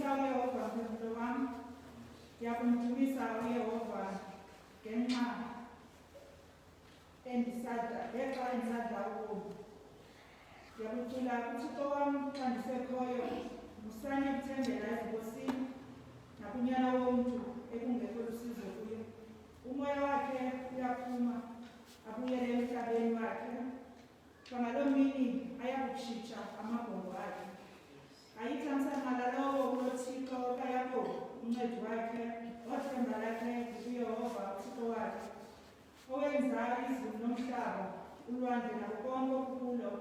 Ndiyamdumisa uYehova mphefumulo wami. Ndiyamdumisa uYehova ngenxa endisadla ubomi. Ndiyakucula uThixo wami xa ndisekhoyo, musanye ukuthembela ezinkosini nakunyana womntu ekungekho lusizo kuyo. Umoya wakhe uyaphuma abuyele emhlabeni wakhe, kwangaloo mini ayakutshintsha amabhongo akhe. Ayithi amsanqala lowo unoThixo kaYakobi umncedi wakhe, othemba lakhe nguYehova uThixo wakhe, owenza izulu nomhlaba, ulwandle nako konke okukulo,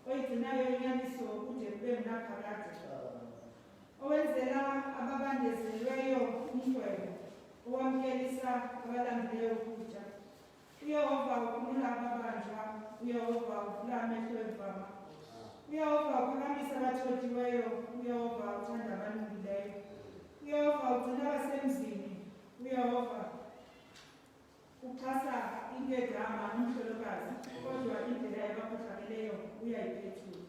oyigcinayo inyaniso kude kube mnaphakade, owenzela ababandezelweyo umgwebo, owamkelisa abalambileyo ukutya. uYehova ukhulula ababanjwa, uYehova uvula amehlo emvama. uYehova uphakamisa abathothiweyo, uYehova uthanda abalungileyo. uYehova ugcina abasemzini, uYehova uxhasa inkedama nomhlolokazi, kodwa indlela yabakhohlakeleyo uyayiphethula.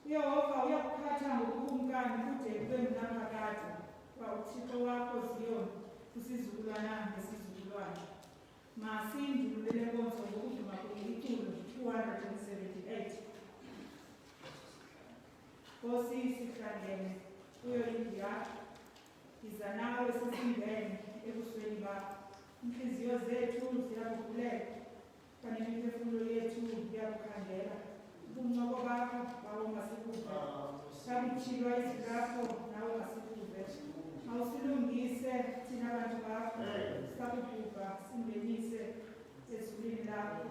uYehova uyakuphatha ngokukumkani kude kube mnaphakade, kwa uThixo wakho Ziyoni kwisizukulwana ngesizukulwana. Masiyindulule lenkonzo ngokuduma kweyiculo 278. Nkosi sihlangene kuyo indlu yakho, iza nawe sesingene ebusweni bakho. Inhliziyo zethu ziyakuvuleka, kanye nemiphefumulo yethu iyakukhandela. Ubuncoko bakho bawo masikuve, sakutshilwa izwi lakho nawe masikuve. Mawusilungise thina bantu bakho, sakubhubha singenise ezulwini lakho.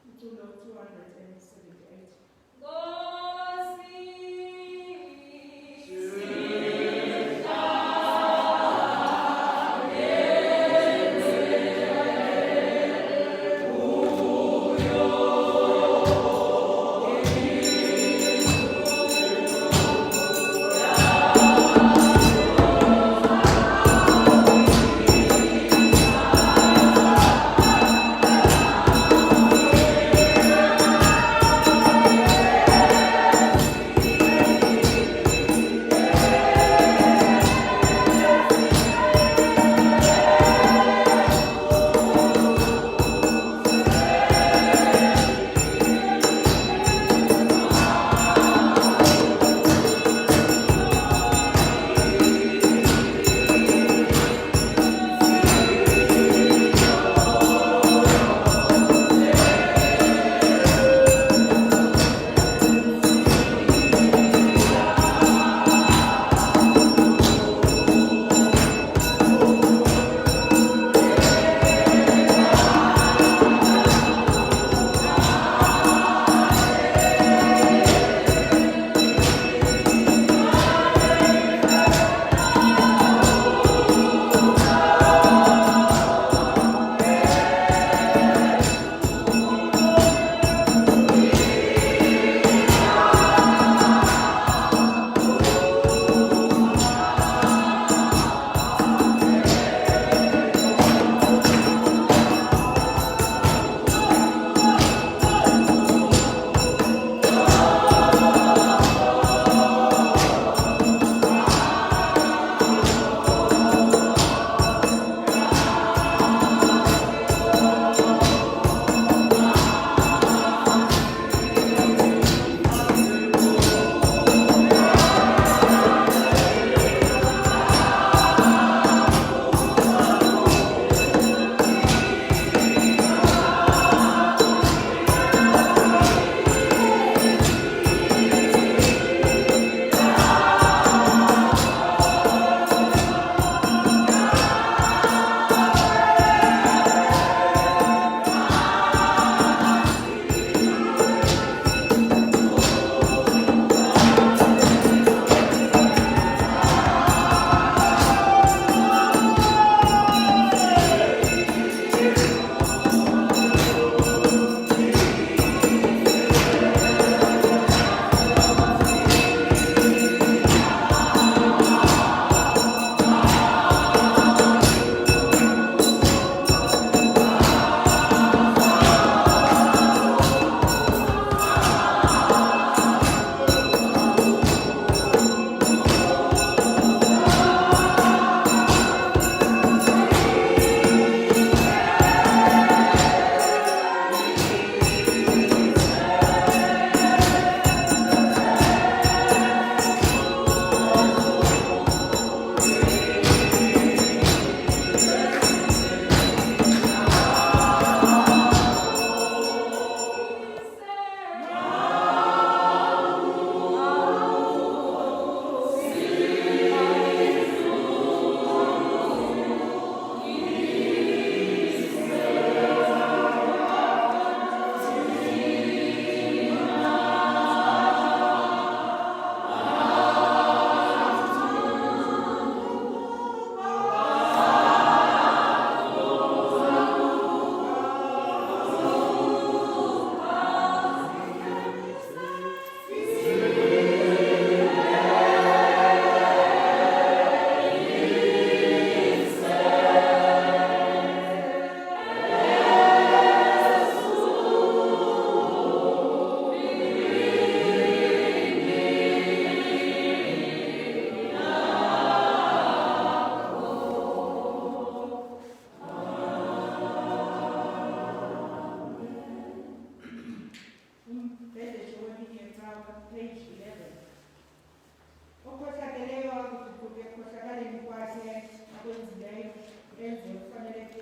Iculo 278.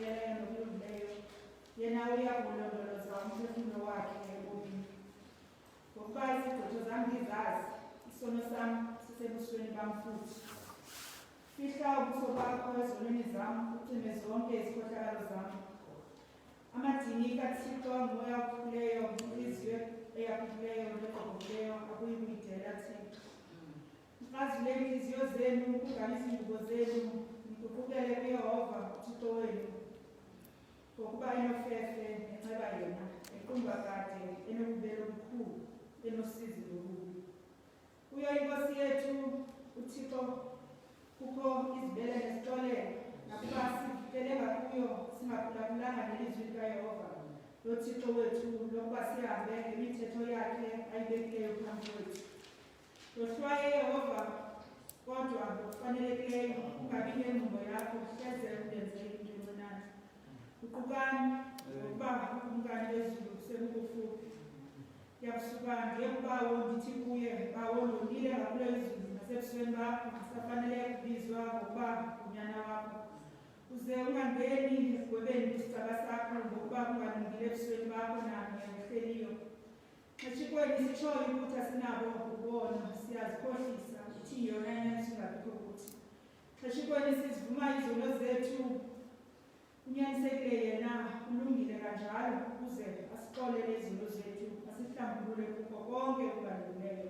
yeleyo nokulungileyo, yena uyakulondoloza umphefumlo wakhe ebomini. Ngokuba izigqitho zam ndizazi, isono sam sisebusweni bam futhi. Fihla ubuso bakho ezonweni zam, ucime zonke izikhohlakalo zam. Amadini kaThixo ngumoya ophuphileyo, inhliziyo eyaphuphileyo negqobhokileyo akuyi kuyidela Thixo. Mxazule inhliziyo zenu, uganise iingubo zenu, niguqukele kuYehova uThixo wenu, ngokuba enofefe nenceba yena, equmba kade, enobubele obukhulu, enosizi lobubi. Kuyo inkosi yethu uThixo kukho izibele nezixolelo, nakuba siveleka kuyo singaphulaphulanga nelizwi likaYehova loThixo wethu lokuba sihambe ngemithetho yakhe ayibekileyo phambi kwethu. Yohlwaye Yehova kodwa ngokufanelekileyo, ungabi ngengqondo yakho hleze undenze into encinane. Uqukani ngokuba ukumkani bezulu sekukufuphi. Ndiyakusuka ndiye kubawo ndithi kuye, bawo ndonile ngakulo izulu nasebusweni bakho, ndisafanele kubizwa ngokuba ngunyana wakho. Uze ungangeni ekugwebeni kwisicaba sakho ngokuba kungalungile ebusweni bakho nanye ohleliyo. Xeshikweni sitshoyo ukuthi asinabo ukubona, siyazikhohlisa, ithi yona inyaniso ingabikho kuthi. Xeshikweni sizivuma izono zethu, unyanisekile yena, ulungile kanjalo ukuze asixolele izono zethu, asihlambulule kukho konke okungalungileyo.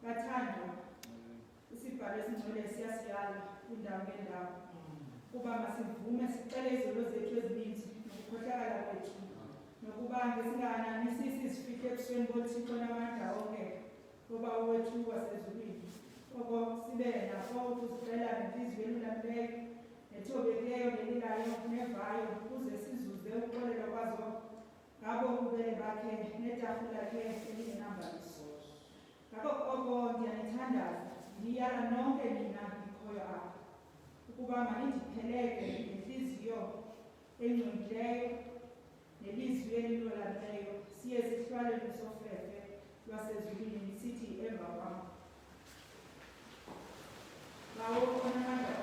Bathandwa, isibhalo esingcwele siyasiyala kwindawo ngeendawo kuba masivume sicele izono zethu ezininzi nokukhohlakala kwethu, nokuba ngesinganamisisi izifihlo ebusweni boThixo namandla onke, ngoba uwethu wasezulwini. Koko sibe nakho ukuzicela nentliziyo elulamileyo, nethobekileyo, nelilayo, nevayo, ukuze sizuze ukuxolelwa kwazo ngabo ububele bakhe netafula ke elingenambaliso. Ngako koko ndiyanithandaza, ndiyala nonke nina nikhoyo apha, ukuba manindipheleke nentliziyo engcolileyo nelizwi elilolamileyo, siye sihlalweni sofefe lwasezulwini sithi emva kwam. Bawo onamandla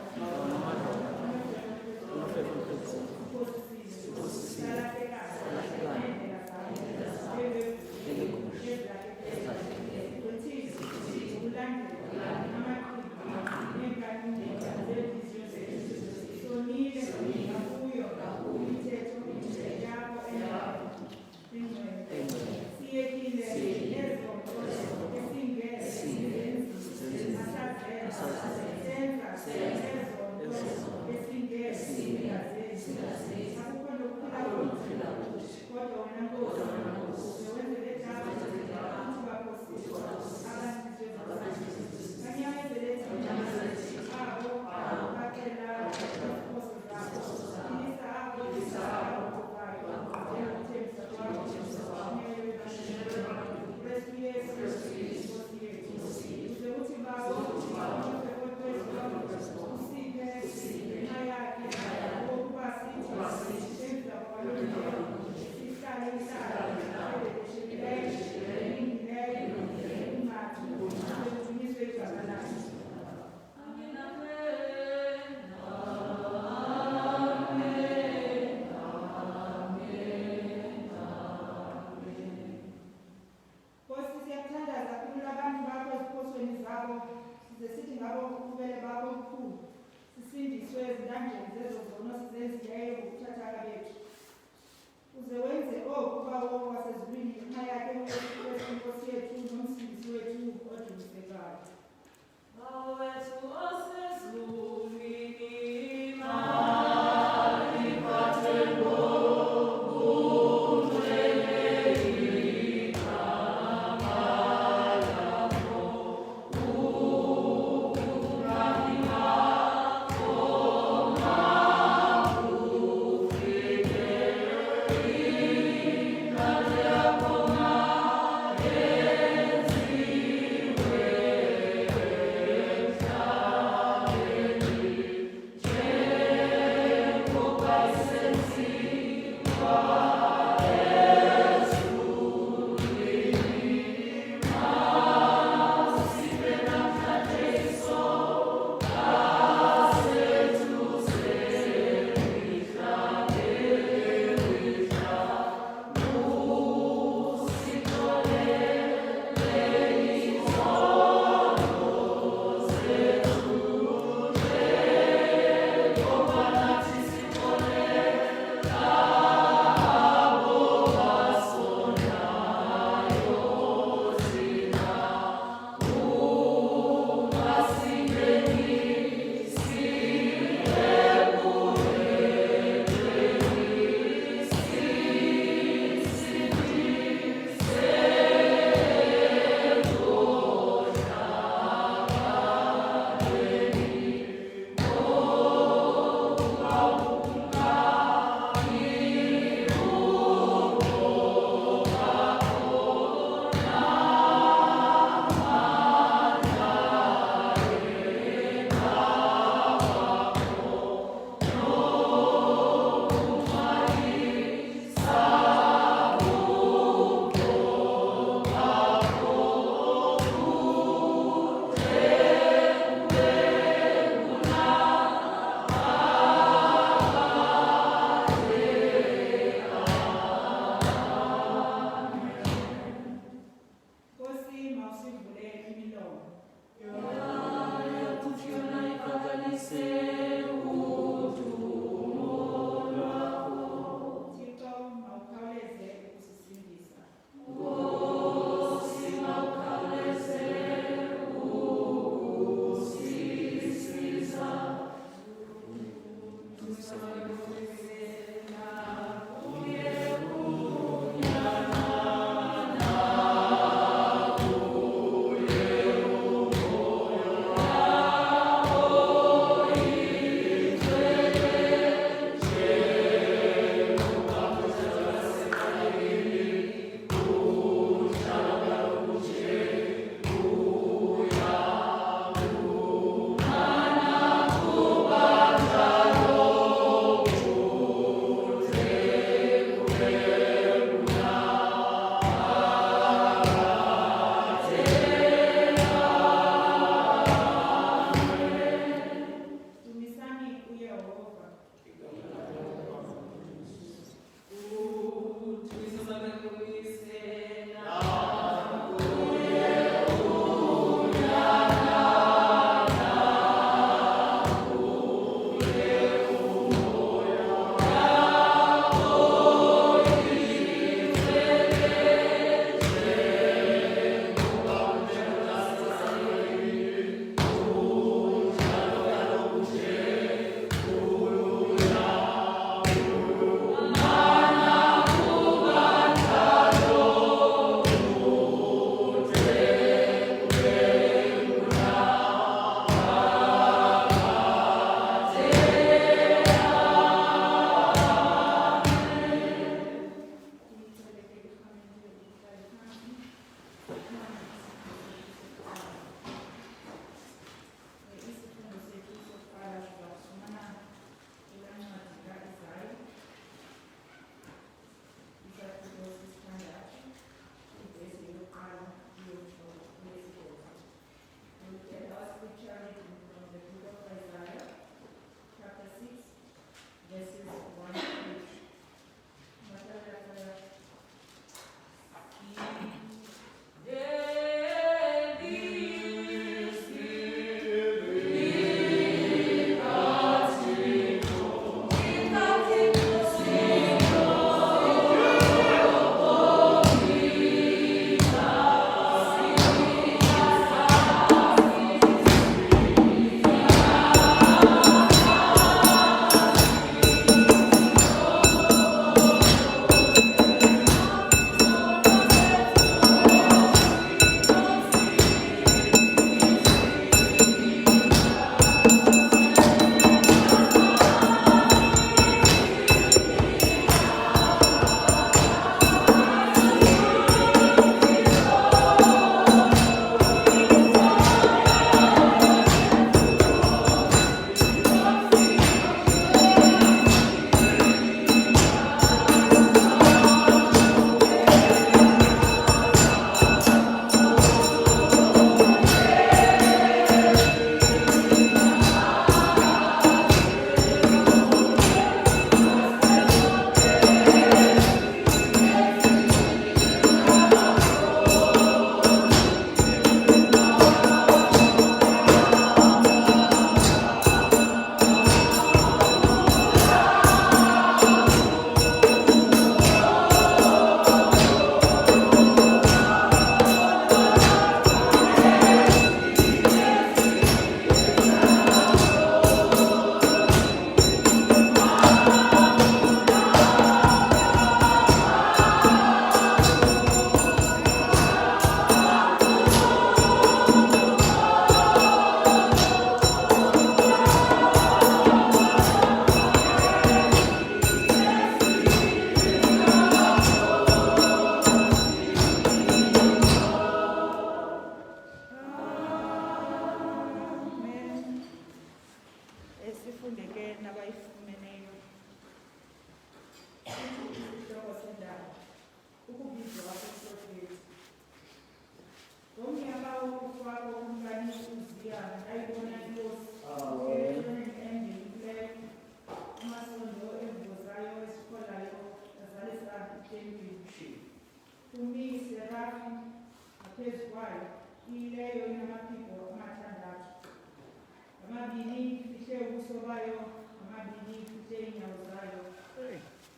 zayo amabini iphethe iinyawo zayo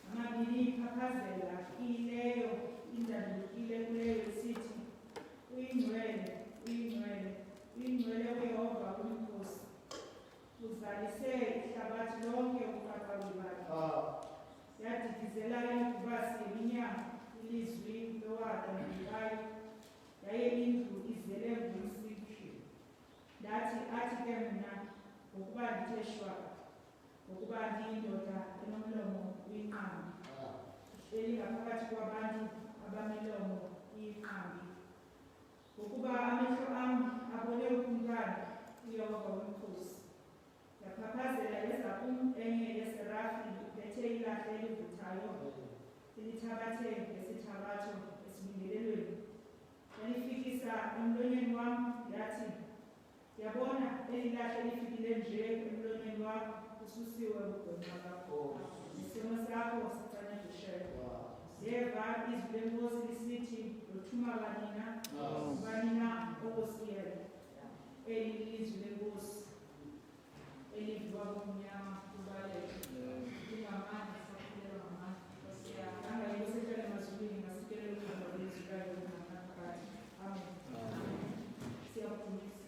amabini iphaphazela iyileyo indandulukile kuleyo isithi uyingcwele uyingcwele uyingcwele uyehova umkhosi uzalise ihlabathi lonke uqaqawi bakhe yadidizela ingubasi yeminyaka ilizwi lowada nolikayo yaye indlu izele ngumsikhi athi ke mna ngokuba ndithe shwaka ngokuba ndiyindoda enomlomo uyinqambi elingaphakathi kwabantu abamilomo iyiqambi ngokuba amehlo am abone ukumkani uyehova womkhosi yaphaphazela yeza kum enye yeserafi iphethe ilahle elivuthayo elithabathe ngesithabatho esibingelelweni yalifikisa emlonyeni wam yathi yabona eli lahle lifikile nje emlonyeni wakho ususiwe ukugwenxa kakho nesimo sakho sicanedishelwe yeva izwi lenkosi lisithi lothuma banina okosiyele eli lizwi lenkosi eliviwa kumnyama kubaleke lingamandla sakhulelwa ngamandla angayiko sehlele emazulwini ngasikelele ukuhamba lezwi layo lingaphakathi amen siyakudumisa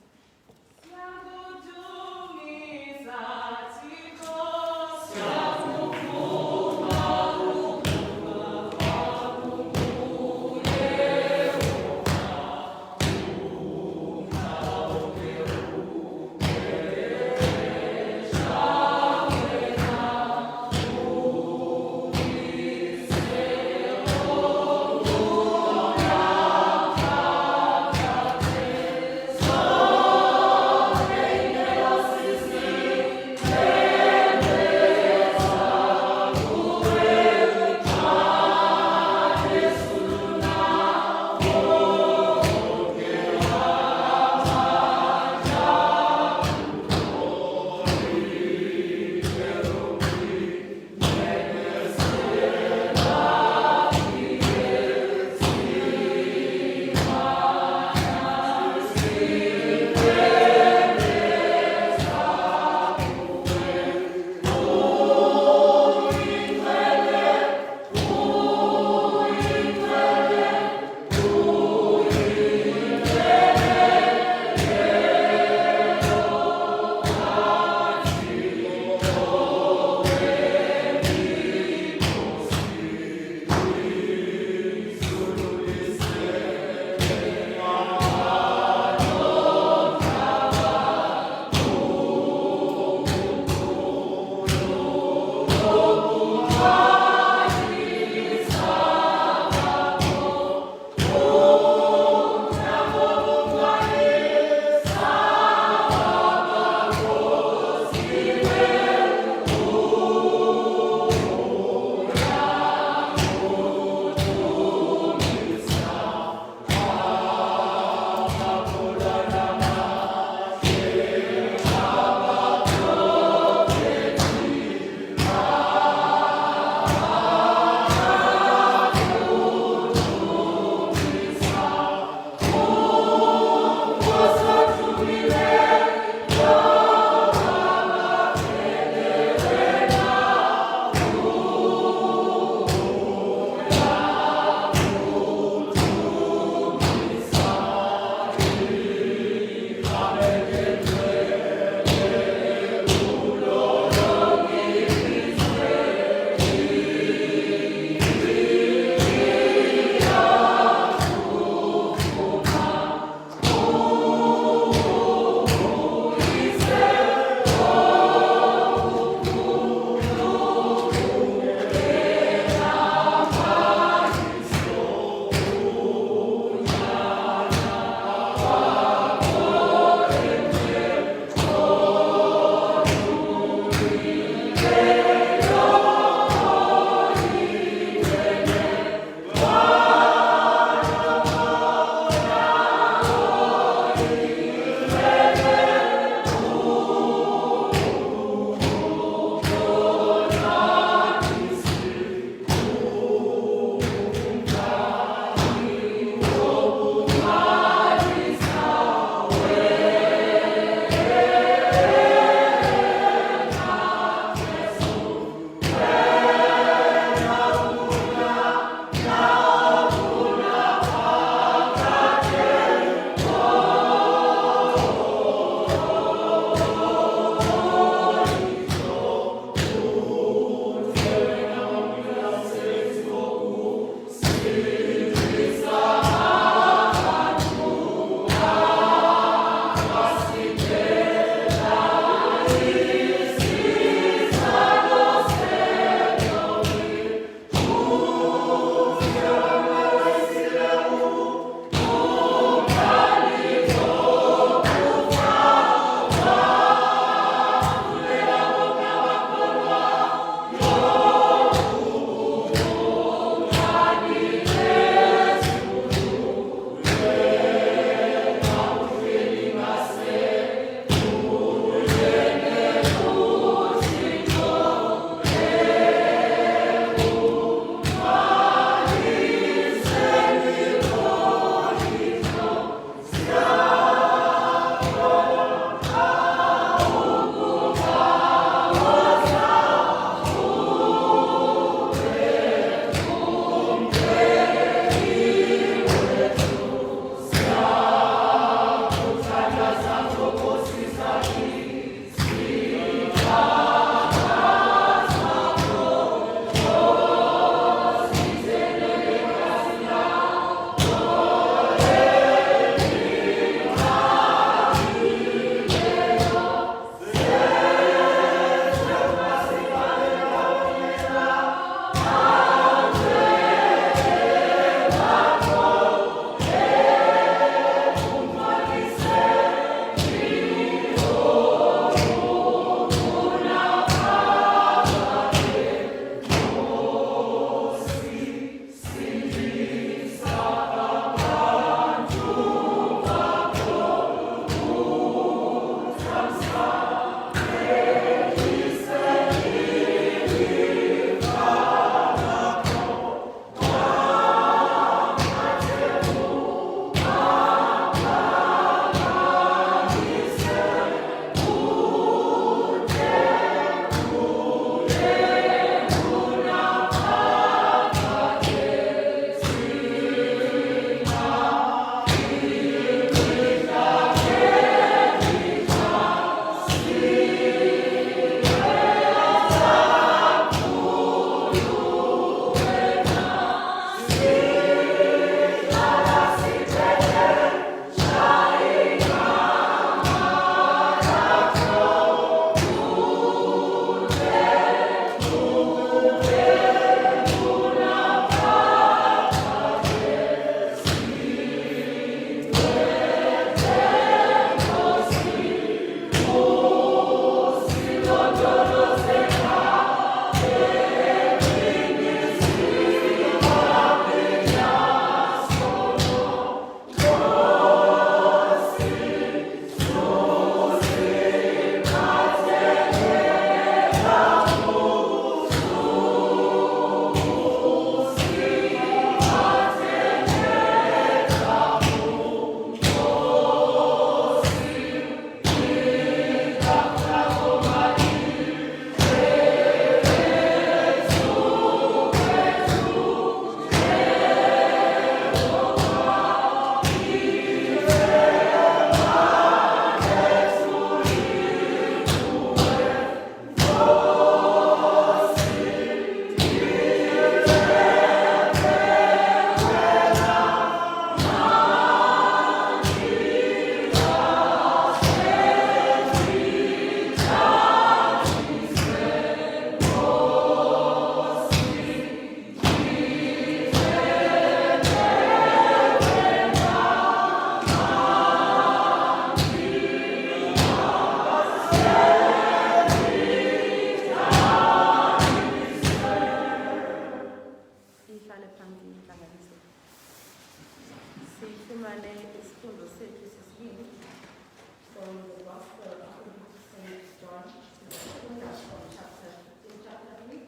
chapter 3,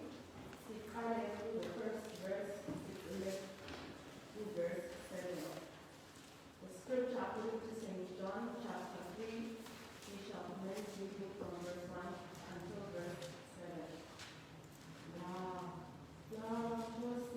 Khulekile through the first verse, through verse 7. The scripture according to St. John chapter 3, we shall commence reading from verse 1 until verse 7. Love was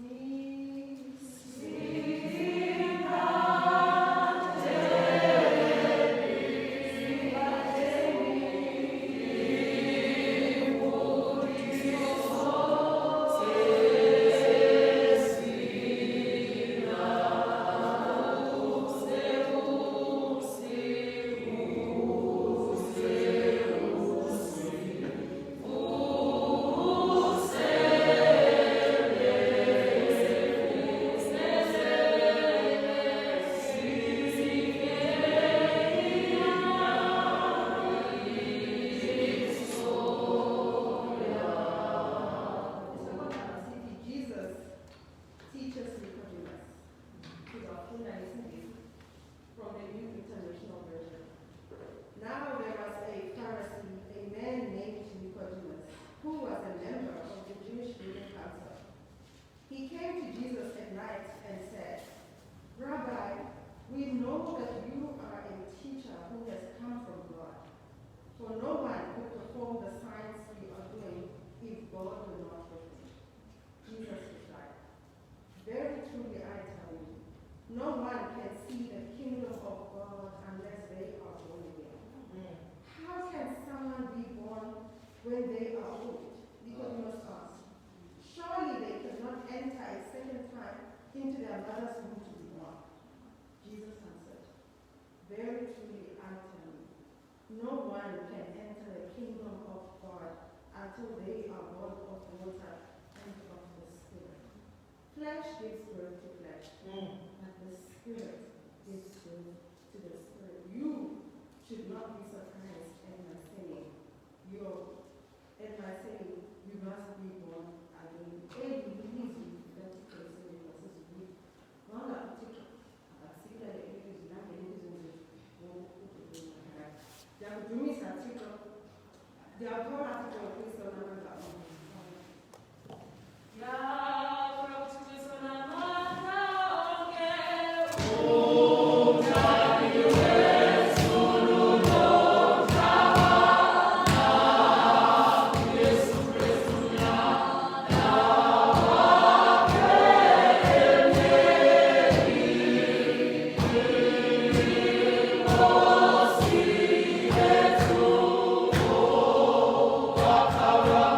Power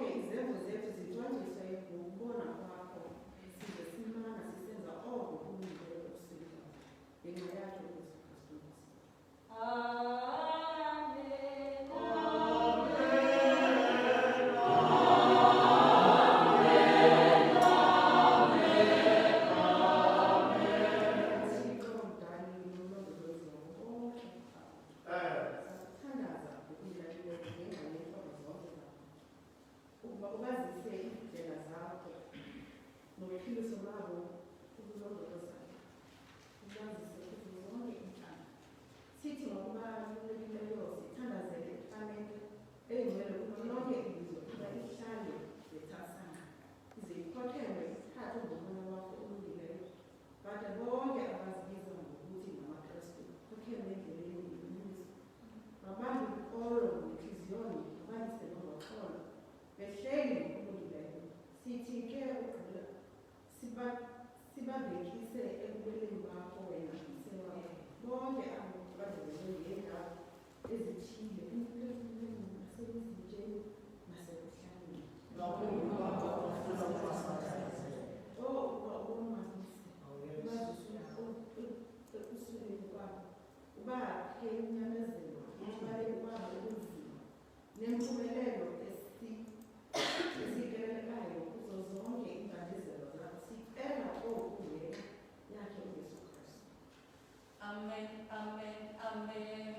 zonke izenzo zethu zicwangciswe ngokubona kwakho, size simana sisenza oko kulungele uSipho. Ngenxa yakhe uYesu Kristu. Sibabhekise ekubeleni bakho wena msewakho bonke abo bazelwe ngendawo ezithile emphefumulweni nasemizintsheni nasekuhlaleni. Ukusukeni kwabo ubakhe unyamezelo ubaleni kwabo ubunzima nempumelelo esikelelekayo kuzo zonke imbandezelo zakho sicela oku yakhe uYesu Kristu. Amen, amen, amen.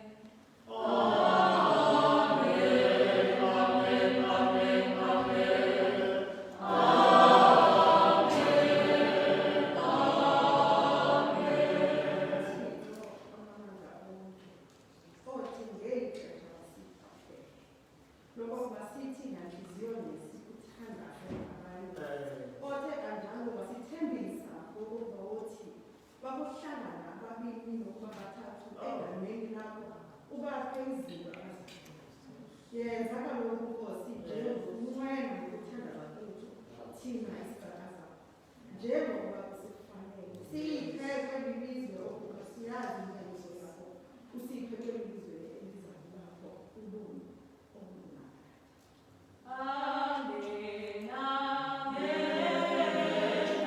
Yenza kaloku Nkosi njengokunqwena ngokuthandaza kwethu thina isicakaza njengoba kusifanele siyiphe kweli lizwe ukuba siyazi inyaniso yakho usiphe kweli lizwe elizayo lakho ubuni obungayo. Amen, amen.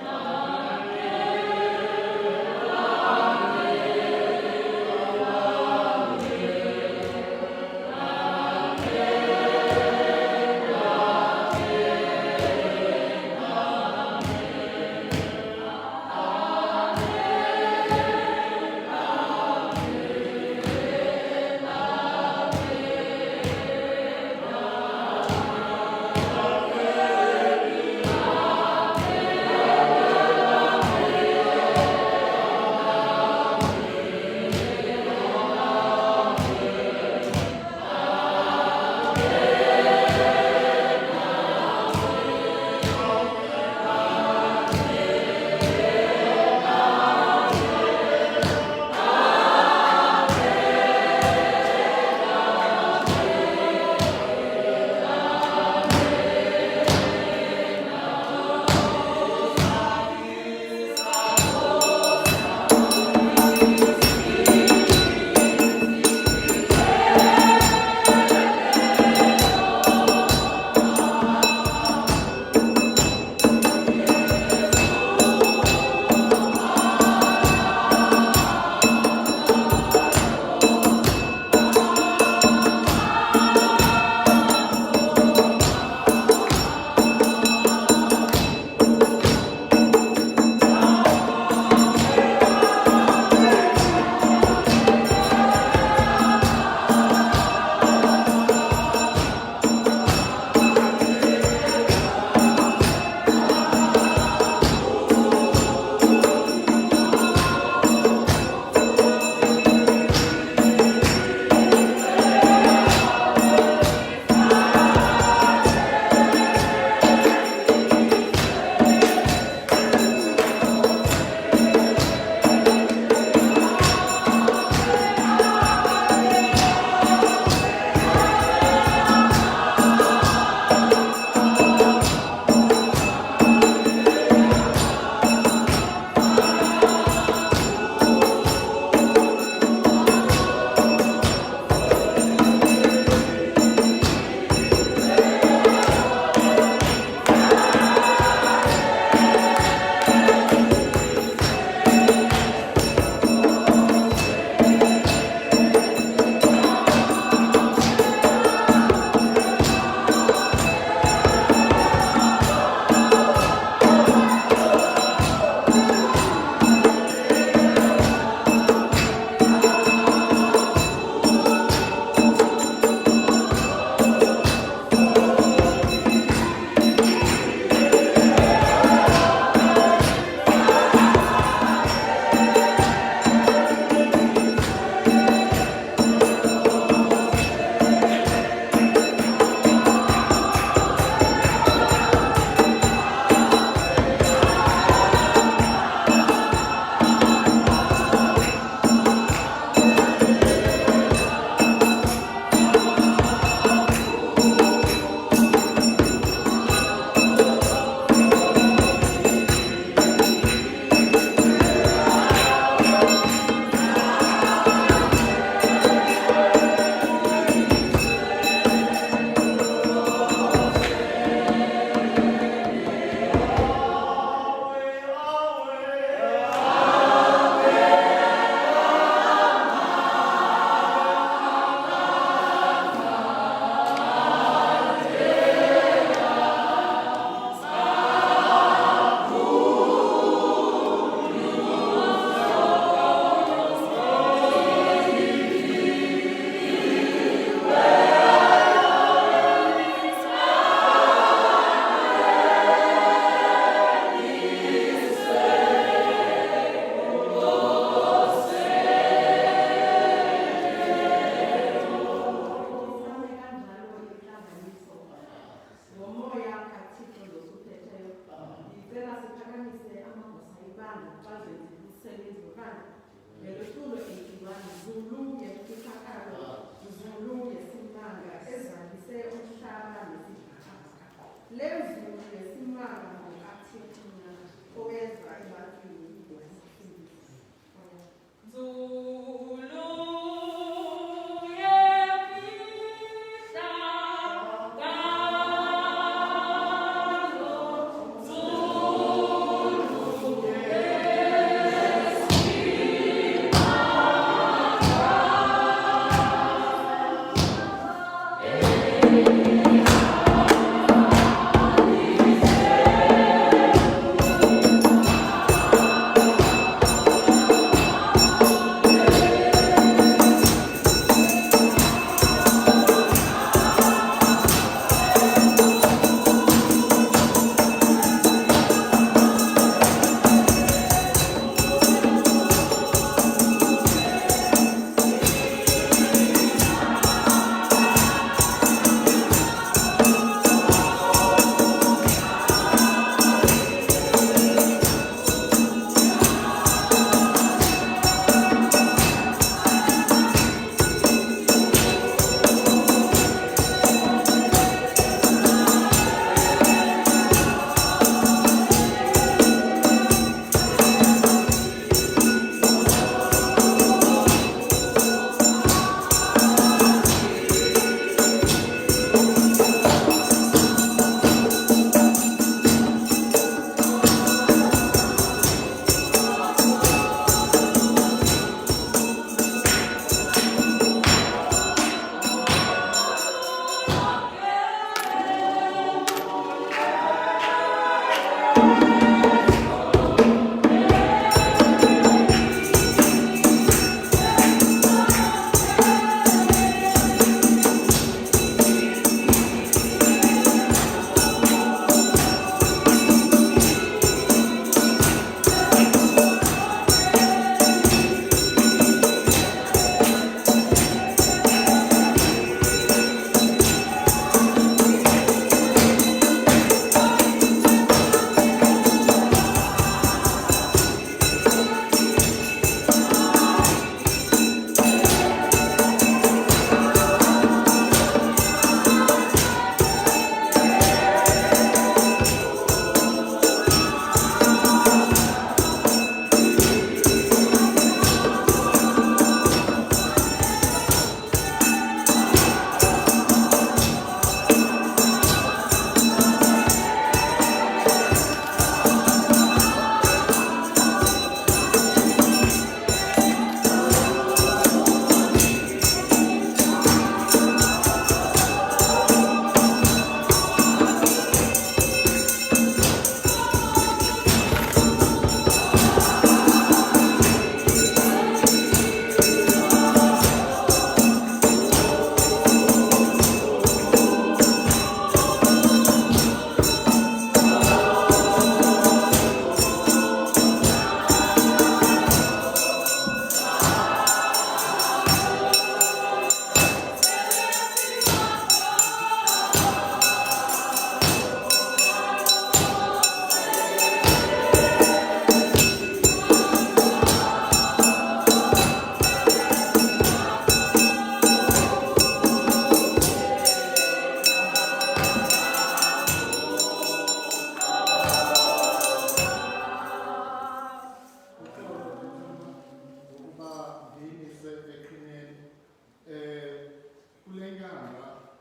Amen.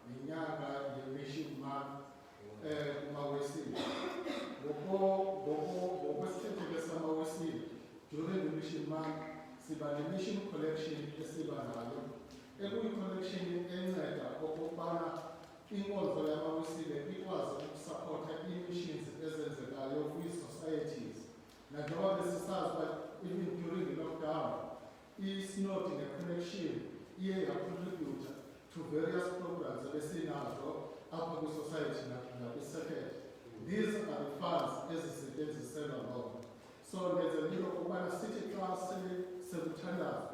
nenyanga ye-Mission Month kumawesile. Ngokwesithetheko samawesile, during the Mission Month, siba ne-mission collection esiba nayo. Ekuyi-collection enceda okokubana inkonzo yamawesile ikwazi ukusapotha ii-missions ezenzekayo kwii-societies. Nanjengoba besisazi uba even during the lockdown, i-Snod ne-connection iye yacontributa to various programs ebesinazo apha kwi-society nakwi-circuit. These are the funds ezisetyenziselwa loo. So ndenzelile ukubana sithi xa sekuthandaza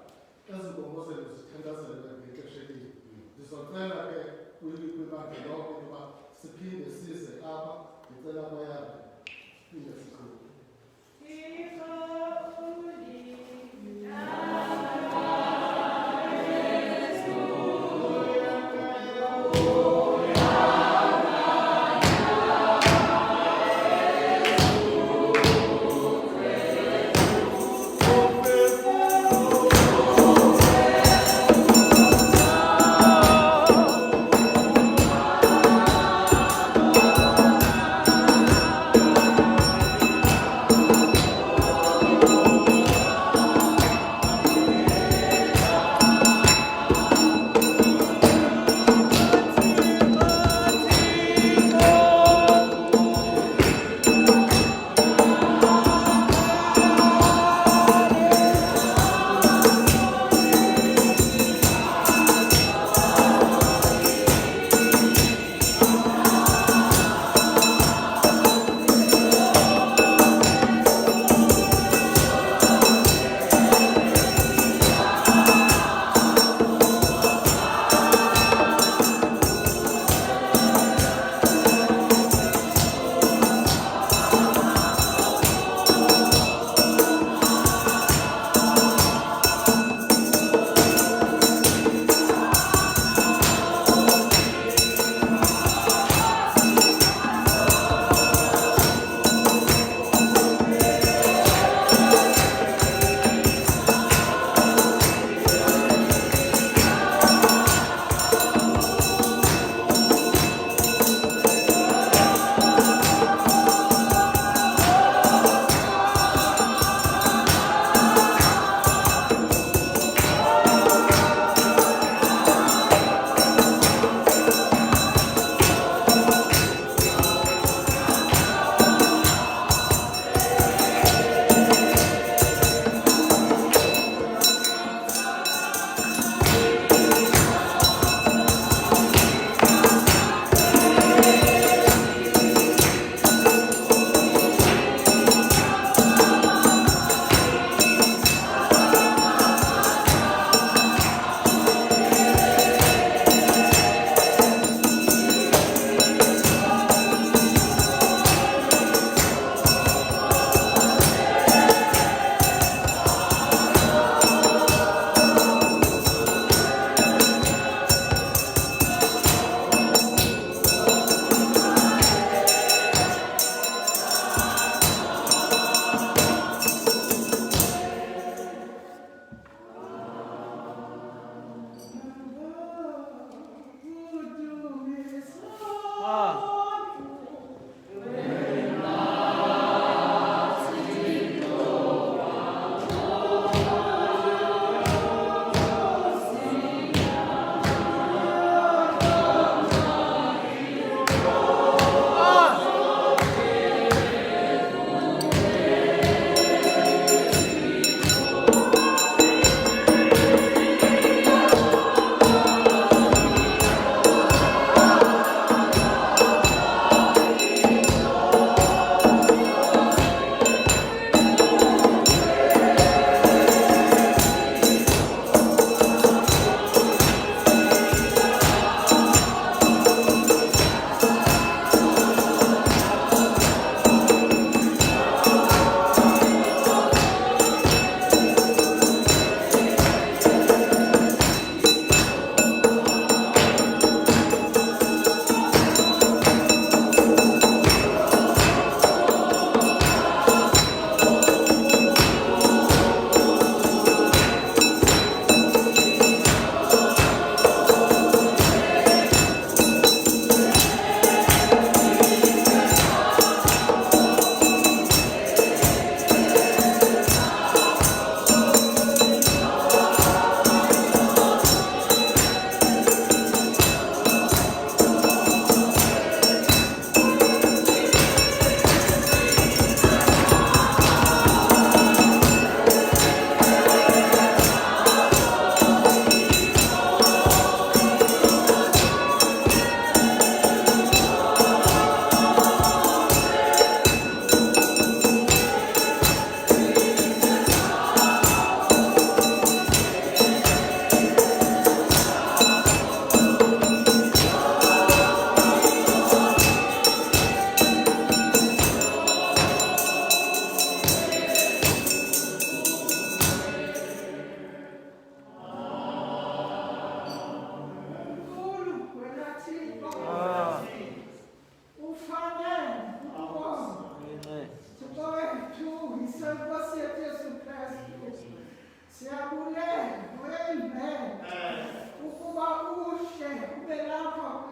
ezimbongozelo zithandazelwe ngexesha elinye. Ndizocela ke kwibandla lonke ukuba siphinde size apha, ndicela abayali phinde siqhube.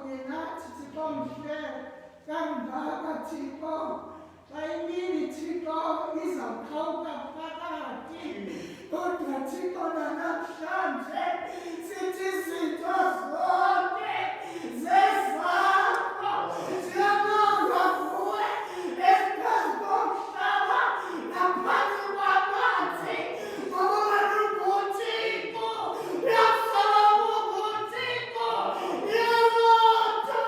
kunye nathi Thixo mhle kangaka Thixo. Xa imini Thixo izawuqhawuka phakathi. Kodwa Thixo nanamhlanje sithi izinto zonke zezakho. Siyabonga kuwe esiphezu komhlaba naphansi kwamanzi. Ngoba wena unguThixo. Uyasoloko unguThixo. Uyalotha.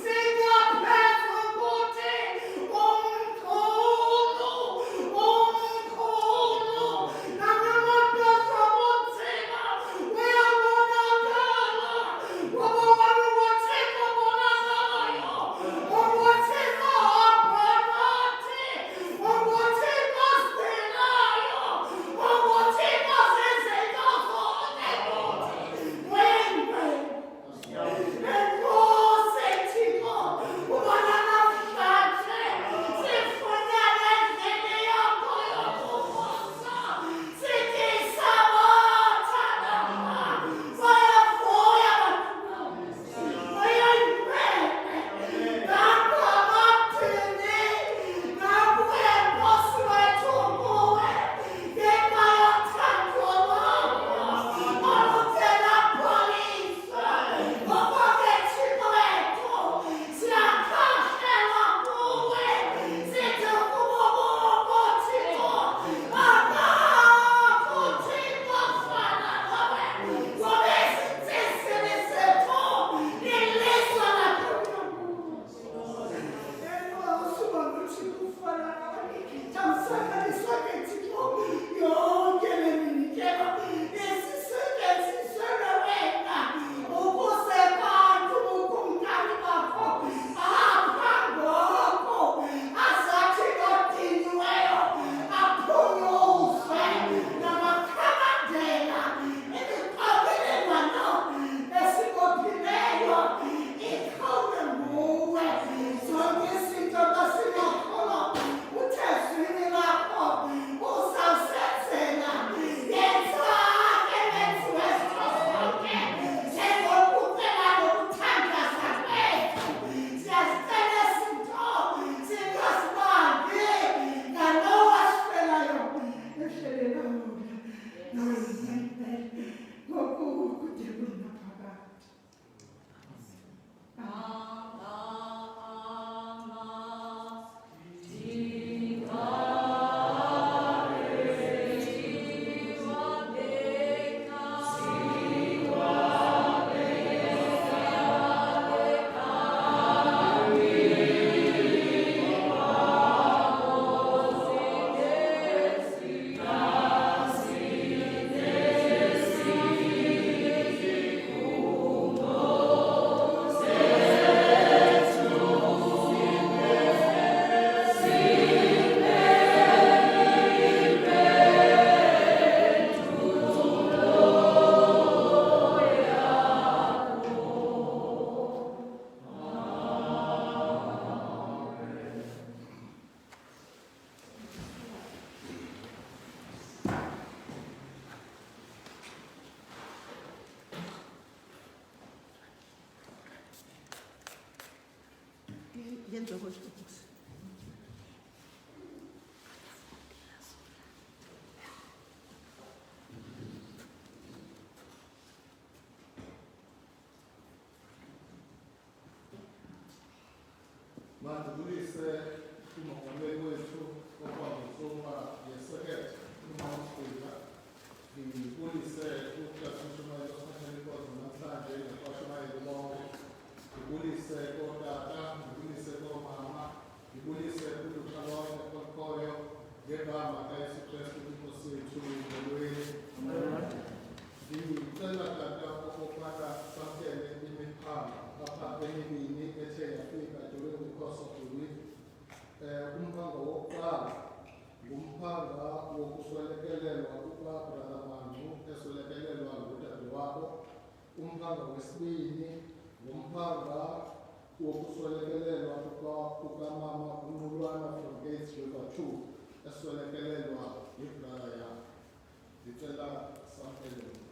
Singaphezu kuthi umkhulu. Nangamapesa bunzima uyabonakala. Ngoba wena unguThixo obonakalayo. UnguThixo ophakathi. UnguThixo osigcinayo. UnguThixo zezinto zonke kuthi. Enkosi Thixo, uba nanamhlanje sifunyanwe endlini yakho yokubusa. Sithi sabatha nama. Bayavuya abantu. Bayayibheke. Ngakho abathini. Ngakuye Nkosi wethu kuwe. Ngenxa yothando lwakho oluthe lapholisa. Ngoko ke Thixo wethu siyakhahlelwa kuwe. Sithi kubo bonke Thixo akakho Thixo ofana nawe. Ngoba ezinsizini zethu lilizwe lakuNkulunkulu. Enkosi banguThixo ufana nawe. Tamsakaliswa ke Thixo yonke le minikelo isisetyenziselwe wena ukuze bantu ukumkani bakho apha ngoko azathi odiniweyo aphunyuzwe namakhamandela imiqokelelwano esibophileyo ikhawule nguwe. Zonke izinto kaSimakholwa uthe zwini lakho uzawusenzela. Yenza ke lenziwe zonke njengokucela nokuthandaza kwethu. Siyazicela izinto singazibangi ngalo wasifelayo ehlelelana nawe yimele ngokukude kunaphakade. Yenza kokuthi Mandibulise umongameli wethu okwangusoma yesekethe uMamfika. Ngibulise uTathushumayelo Sakhelikhozi namhlanje neqwashumayelo bonke. Ngibulise kotata, ngibulise komama, ngibulise kulutsha lonke olukhoyo ngegama likaYesu Kristu iNkosi yethu Dyule. Ngicela tata okokubana samkele imiphango apha emibini ethe yafika during the course of the week. Umphanga wokuqala ngumphanga wokuswelekelelwa kukaBrother Mandu eswelekelelwa ngudadewabo. Umphanga wesibini ngumphanga wokuswelekelelwa kukamama uNqulwana from Gates River 2 eswelekelelwa yibrother yakhe. Ngicela samkele umphanga.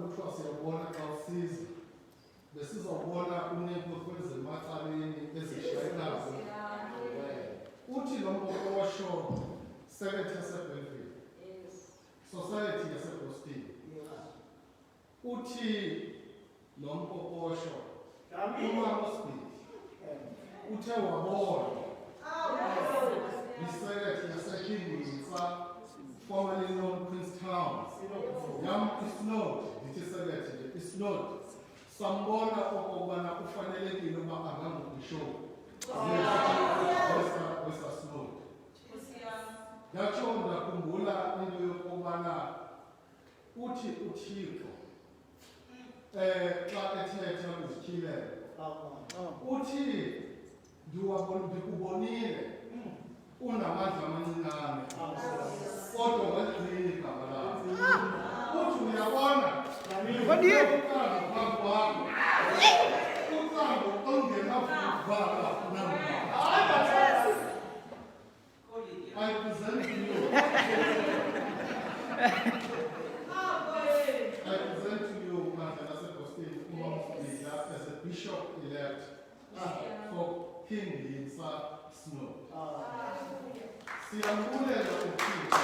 kuthiwa siyabona xa usiza besizawubona uNeko kwezemacaleni ezishayinayo. Uthi lo mpokosho Secretary yaseBellville, Society yaseBoston. Uthi lo mpokosho uMamosbit uthe wabona iSecretary yaseKingwisa, formerly known Queenstown. Yam isnot, ndithi Secretary isnot. Sambona okokubana kufanelekile uba angangubishop. Wesa Snod. Ndatsho ndakhumbula into yokokubana uthi uThixo xa ethetha uZityhile uthi ndikubonile unamandla amancinane kodwa weqile igama lakho. Uthi uyabona ucango ongenavuvala namba. I present to you. Mandela Sebostin, as a bishop-elect for King Lisa Snow. Siyambulela uThixo.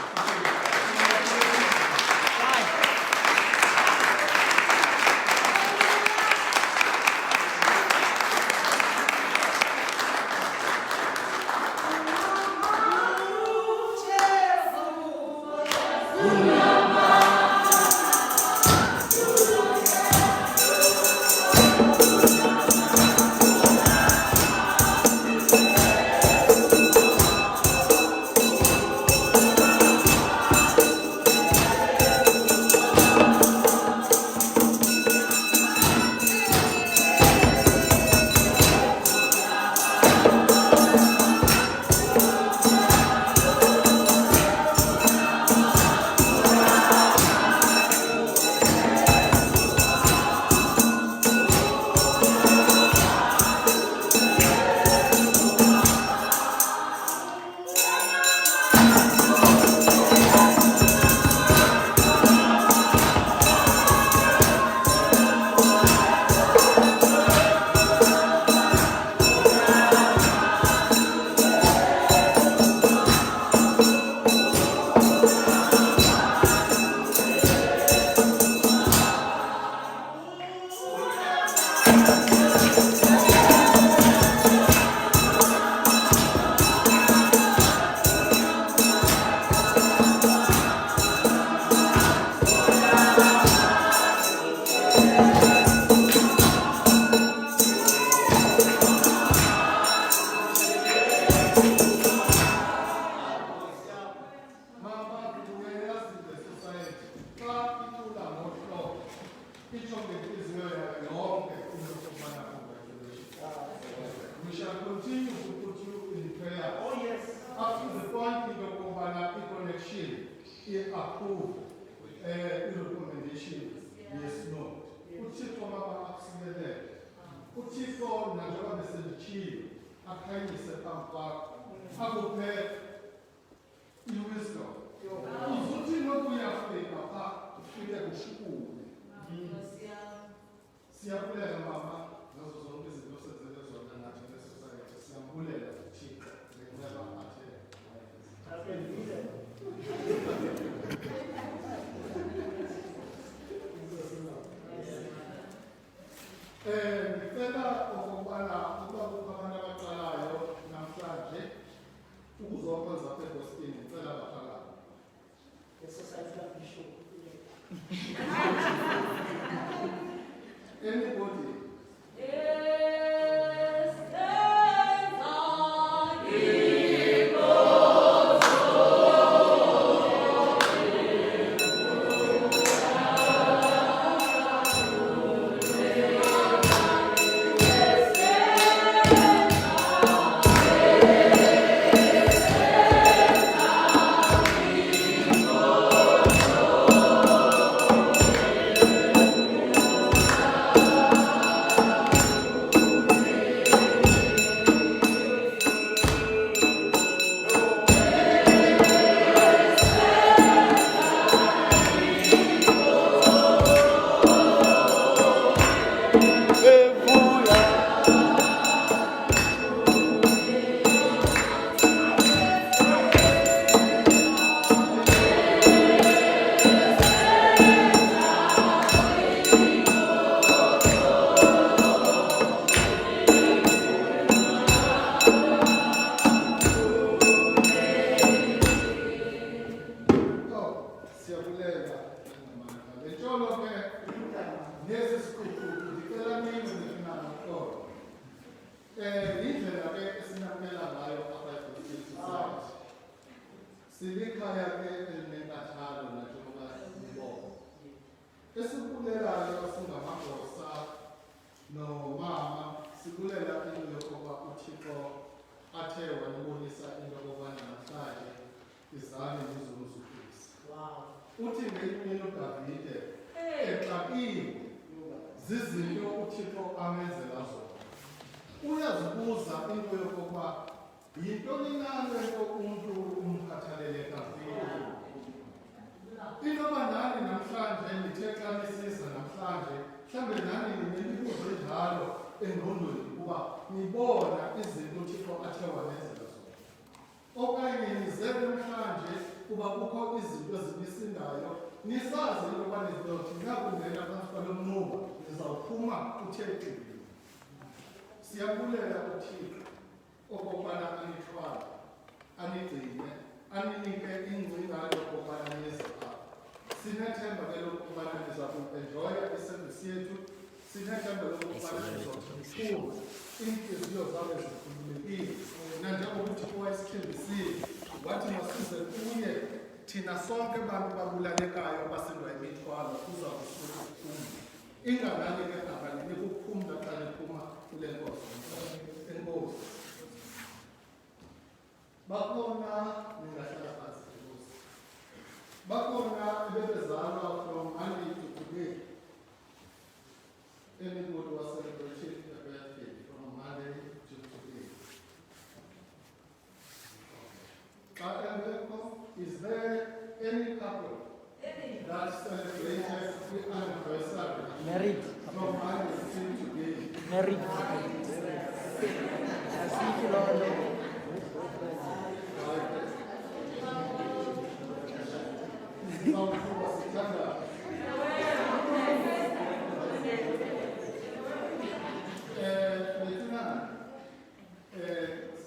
We shall continue to put you in prayer. Oh yes. Up to the point in the connection, in approve recommendation. Yes, no. Uthixo mama akusimelele. Uthixo njengoba besenditshilo akhanyise phambi kwakho. Akuphe i-wisdom. Uzuthi nokuyafika pha ufike kushukule. Siyabulela mama ngazo zonke izinto osenzelwe zona nathi nge-society. Siyambulela uThixo ngenceba athe. Ngicela okokubana ukuba kukho abantu abaqalayo namhlanje ukuzokwenza apha eBoston, ngicela baphakathi. Anybody? Siyabulela namandla. Le ntsholo ke nezi sikhukhu ndicela nini nifinana uxolo. Indlela ke esinamkela ngayo apha eBellville Society. Silikhaya ke elinenkathalo njengoba nibona. Esikulelayo singamagosa nomama sikulela into yokuba uThixo athe wanibonisa into yokuba namhlanje izane nizomzukulisa. Uthi ngelinye uDavide exakile zizinto uThixo amenzela zona. Uyazibuza into yokuba yintoni na lento umuntu umkhathalele kakhulu. Into abandani namhlanje ndithe xa nisiza namhlanje mhlawumbe nani nimibuzo enjalo engqondweni ukuba nibona izinto uThixo athe wanenzela zona. Okanye nize namhlanje kuba kukho izinto ezibisindayo nisazi into yokuba nizothi nakungena phantsi kwalo mnuba nizawuphuma uthethile. Siyabulela uThixo okokubana anithwale anigcine aninike ingcinga yokokubana nize apha. Sinethemba ke lokokubana niza kuenjoya isevisi yethu. Sinethemba lokokubana nizokuphuma iintliziyo zabo zikhululekile nanjengoba uThixo wayesithembisile wathi masize kuye thina sonke bantu babulalekayo abasindwa imithwalo kuza kusuka ukuphumla. Inganani ke abalini kuphumla xa niphuma kule nkosi. Enkosi. Bakhona ningahlala phansi enkosi. Bakhona ebebezalwa from Monday to today. Anybody was celebrating a birthday from Monday to today. Is there any couple that celebrated the anniversary Married. from Monday to today? Married.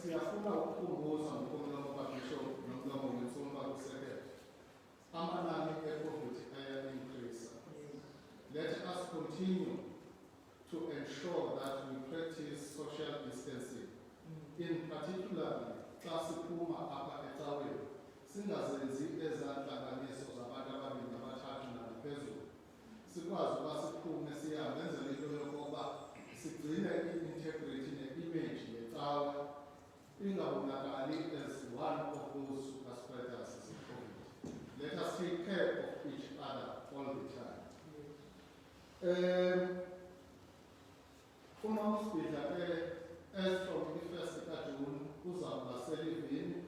Siyafuna ukukhumbuza ngokomlomo kaBishop nomlomo wensumba kusekela. Amanani e-COVID aya-increase. Let us continue to ensure that we practice social distancing. In particular, xa siphuma apha ecaweni, singazenzi ezantlanganiso zabantu ababini abathathu nangaphezulu. Sikwazi uba siphume sihambe enzele into yokokuba sigcine i-integrity ne-image yecawe ingabonakali as one of those super spreaders of COVID. Let us take care of each other all the time. Unomsibidla ke as from the 1st kaJune uzawuba selivini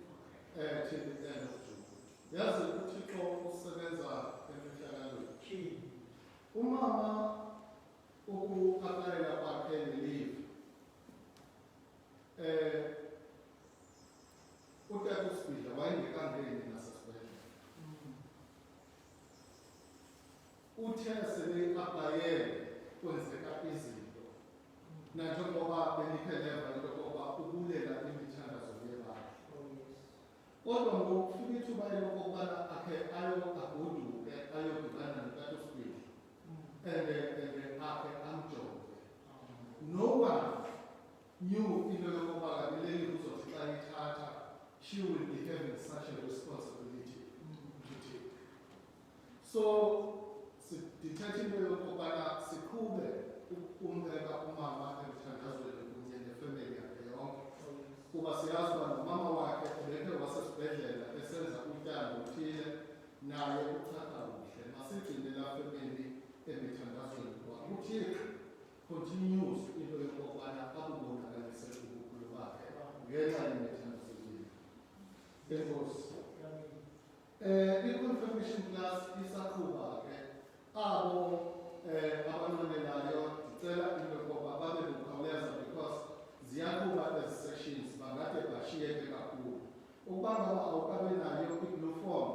till the end of June. Yazi uThixo usebenza emihlalweni. Umama uku-aplayela kwakhe leave. Utata uSibidla wayengekangeni nasesibhedlela. Uthe sele-aplayele kwenzeka izinto. Nanjengoba benikheleva into yokokuba ukulela imithandazo yebandla. Kodwa ngokufika ithuba elokokubana akhe agoduke ayodibana notata uSibidla and akhe amjonge. No one knew into yokokuba kanileli kuzothi xa ithatha she will be having such a responsibility to take. So, ndithetha into yokokubana siqhube ukumbeka umama emthandazweni kunye nefemeli yakhe yonke. Kuba siyazi uba nomama wakhe ubekhe wasesibhedlela esenza utyando othile naye uchatha kuhle. Masigcine laa femeli emithandazweni kuba uThixo continues into yokokubana abubonakalise ubukhulu bakhe ngenxa yemithandazo yethu. Enkosi. I-confirmation class isaqhuba ke abo abanqwenelayo ndicela ngaba awukabe nayo i-blue form,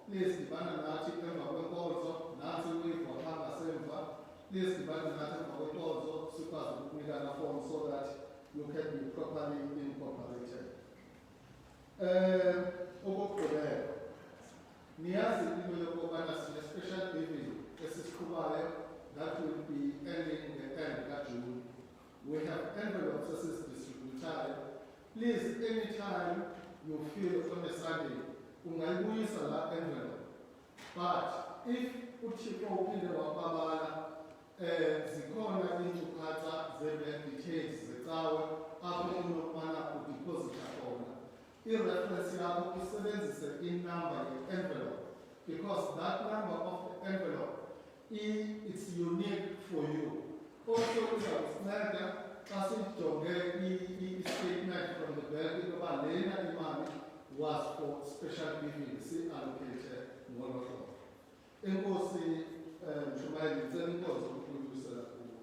please dibana nathi emva kwenkonzo, nansi uyiva phaa ngasemva. Please dibana nathi emva kwenkonzo sikwazi ukunikana form so that you can be properly incorporated. Okokugqibela, niyazi into yokubana sine-special giving esisiqhubayo that will be ending the end kaJune. We have envelopes esizdistributayo. Please, anytime you feel on a Sunday, ungayibuyisa la envelope. But if uThixo uphinde wababala, zikhona iinkcukacha ze-bank details zecawe apho unokubana udiphozitha khona. I-reference yakho isebenzise in-number ye-envelope because that number of the envelope it's unique for you. Also, uzawusinceda xa sijonge i-statement from the bank ukuba lena imali was for special giving, si-allocate ngolo hlobo. Enkosi Mshumayeli, ndicela inkonzo ukuyibuyisela kuwe.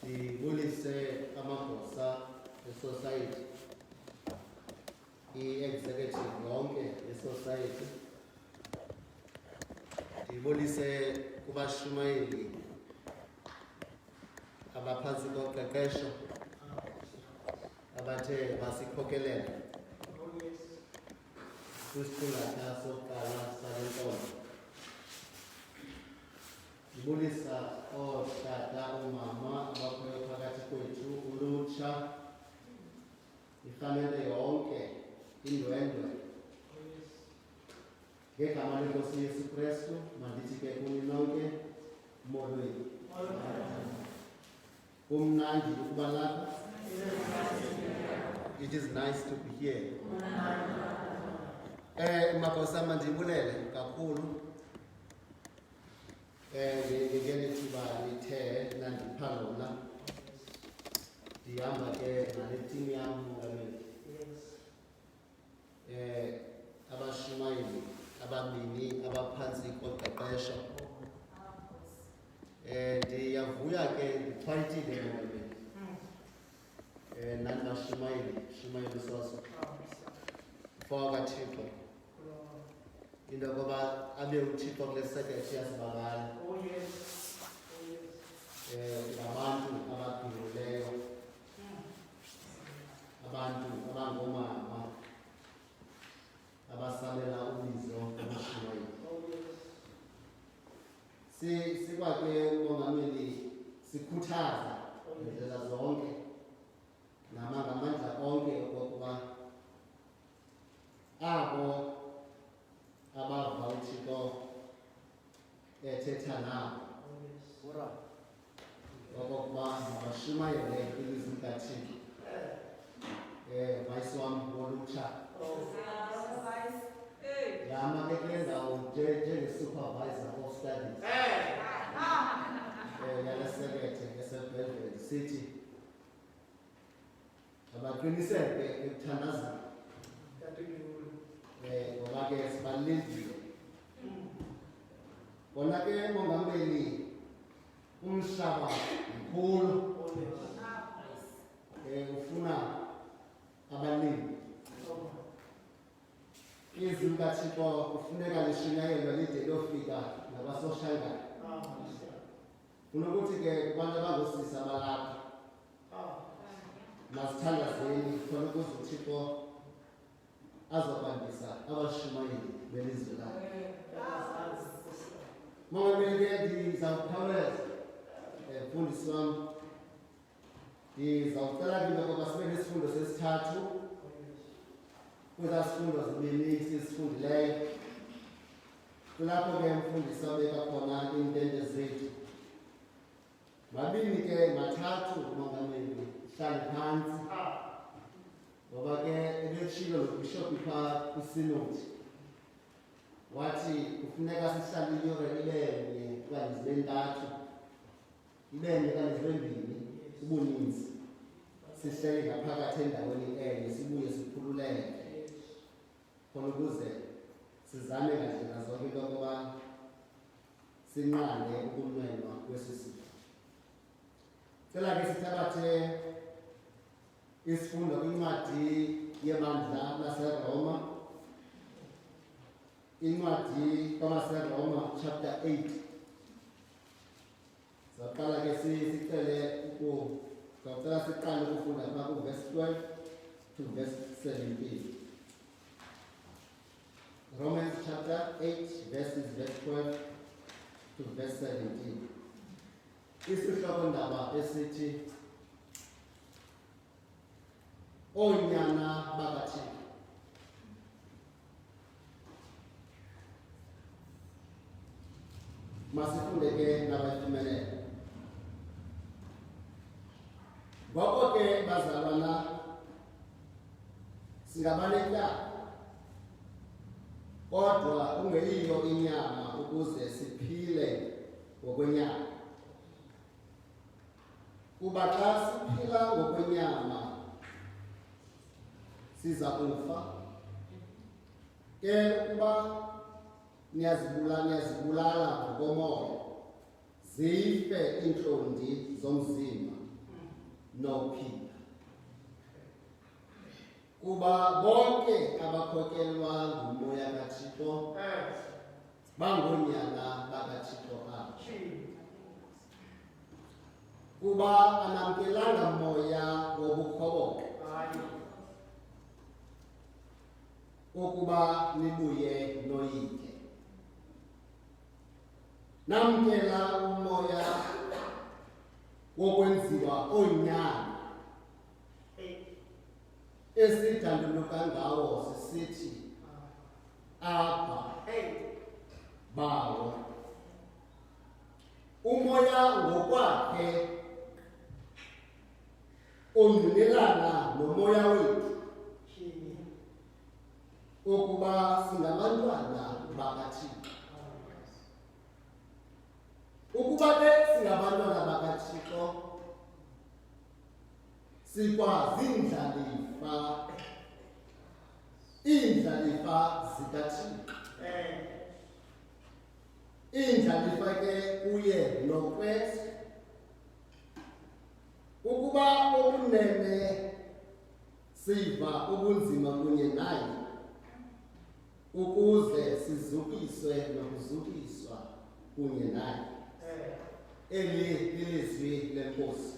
ndibulise amagosa esociety, i-executive yonke yesociety, ndibulise kubashumayeli abaphantsi koqeqesho abathe basikhokelela kwisiqingatha sokuqala sale nkonzo. Ndibulisa ootata, oomama abakhoyo phakathi kwethu, ulutsha, ifamile yonke, indwendwe. Ngegama leNkosi Yesu Kristu, mandithi ke kuni nonke molweni. Kumnandi ukuba lapha. It is nice to be here. Magosa mandibulele kakhulu. Ngeli thuba lithe nandipha lona. Ndihamba ke nale team yam mongameli. Abashumayeli ababini abaphantsi koqeqesho. Ndiyavuya ke ndixhayithile mongameli. Nani bashumayeli soso. For kaThixo. Into yokuba abe uThixo kule sekethe yasibakala. Ngabantu ababhinqileyo, abantu abangoomama abasalela ubizo lobushumayeli. Sikwake umongameli sikhuthaza ngendlela zonke ngamandla onke okokuba abo abava uThixo ethetha nabo okokuba mabashumayele ilizwi likaThixo. Vice wam wolutsha yama ke kule ndawo njenge-supervisor of studies yale sekethe eseBellville City, abaqiniseke ekuthandazeni ngoba ke sibalulekile. Kona ke mongameli, umhlaba mkhulu, ufuna abalimi. Izwi likaThixo kufuneka lishunyayelwe lide liyofika nabasoshangana. Kunokuthi ke kubantu abangosisi abalapha masithandazeni khona ukuze uThixo azokwandisa abashumayeli belizwe lakhe. Mongameli ke ndizawukhawuleza mfundisi wam, ndizawucela ke into yokuba sibe nesifundo sesithathu kwezaa sifundo zibini sizifundileyo. Kulapho ke mfundisi abeka khona iintente zethu. Mabini ke mathathu mongameli, hlale phantsi. Ngoba ke ebetshilo nobishophu phaa kwisinodi wathi kufuneka sihlale iyure ibenye okanye zibe ntathu, ibenye okanye zibe mbini ubuninzi, sihleli ngaphakathi endaweni enye, sibuye sikhululeke khona ukuze sizame ngandlela zonke into yokuba sinqande ukunwenwa kwesi sifo. Cela ke sithabathe isifundo kwincwadi yebandla laseRoma, incwadi kaMaseroma chapter 8. Saqala ke sicele sawucela siqale ukufunda apha verse 12 to verse 17. Romans chapter 8 verse 12 to verse 17. Isihloko ndaba esithi Onyana bakaThixo. Masifunde ke nabayifumeneyo. Ngoko ke bazalwana, singabanetyala, kodwa kungeyiyo inyama ukuze siphile ngokwenyama. Kuba xa siphila ngokwenyama siza kufa. Ke ukuba niyazibulala ngokomoya, zife iintlondi zomzimba nophila. Kuba bonke abakhokelwa ngumoya kaThixo bangonyana bakaThixo apho. Kuba anamkelanga moya wobukhoboka ukuba nibuye noyike. Namkela umoya wokwenziwa onyana esidanduluka ngawo sisithi apha bawo. Umoya ngokwakhe ongqinelana nomoya wethu ukuba singabantwana bakaThixo. Ukuba ke singabantwana bakaThixo sikwazindlalifa, iindlalifa zikaThixo. Iindlalifa ke kuye noKristu. Ukuba okunene siva ubunzima kunye naye ukuze sizukiswe nokuzukiswa kunye naye. Eli lilizwi lenkosi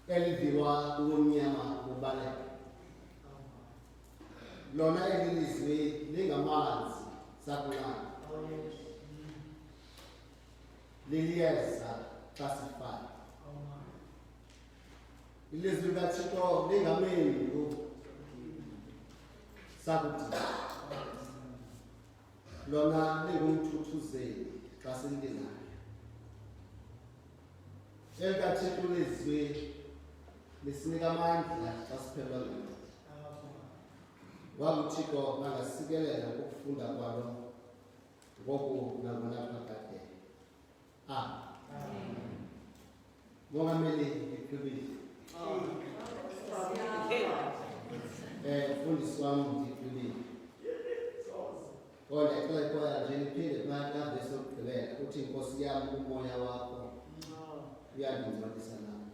eliviwa kumnyama kubaleka. Lona eli lizwi lingamanzi sakulala, liliyeza xa sifana. Ilizwi likaThixo lingamendu sakudala, lona lingumthuthuzeli xa sililinayo. ElikaThixo ilizwi lisinika amandla xa siphelwa ngalo. WakuThixo bangasikelela ukufunda kwalo ngoku nangonaphakade. Amen. Mongameli Khulekile. Mfundisi wami Khulekile. Kodwa ixoxa nje liphinde phakathi kavesi yokugqibela uthi Nkosi yami umoya wakho uyandingcolisa nami.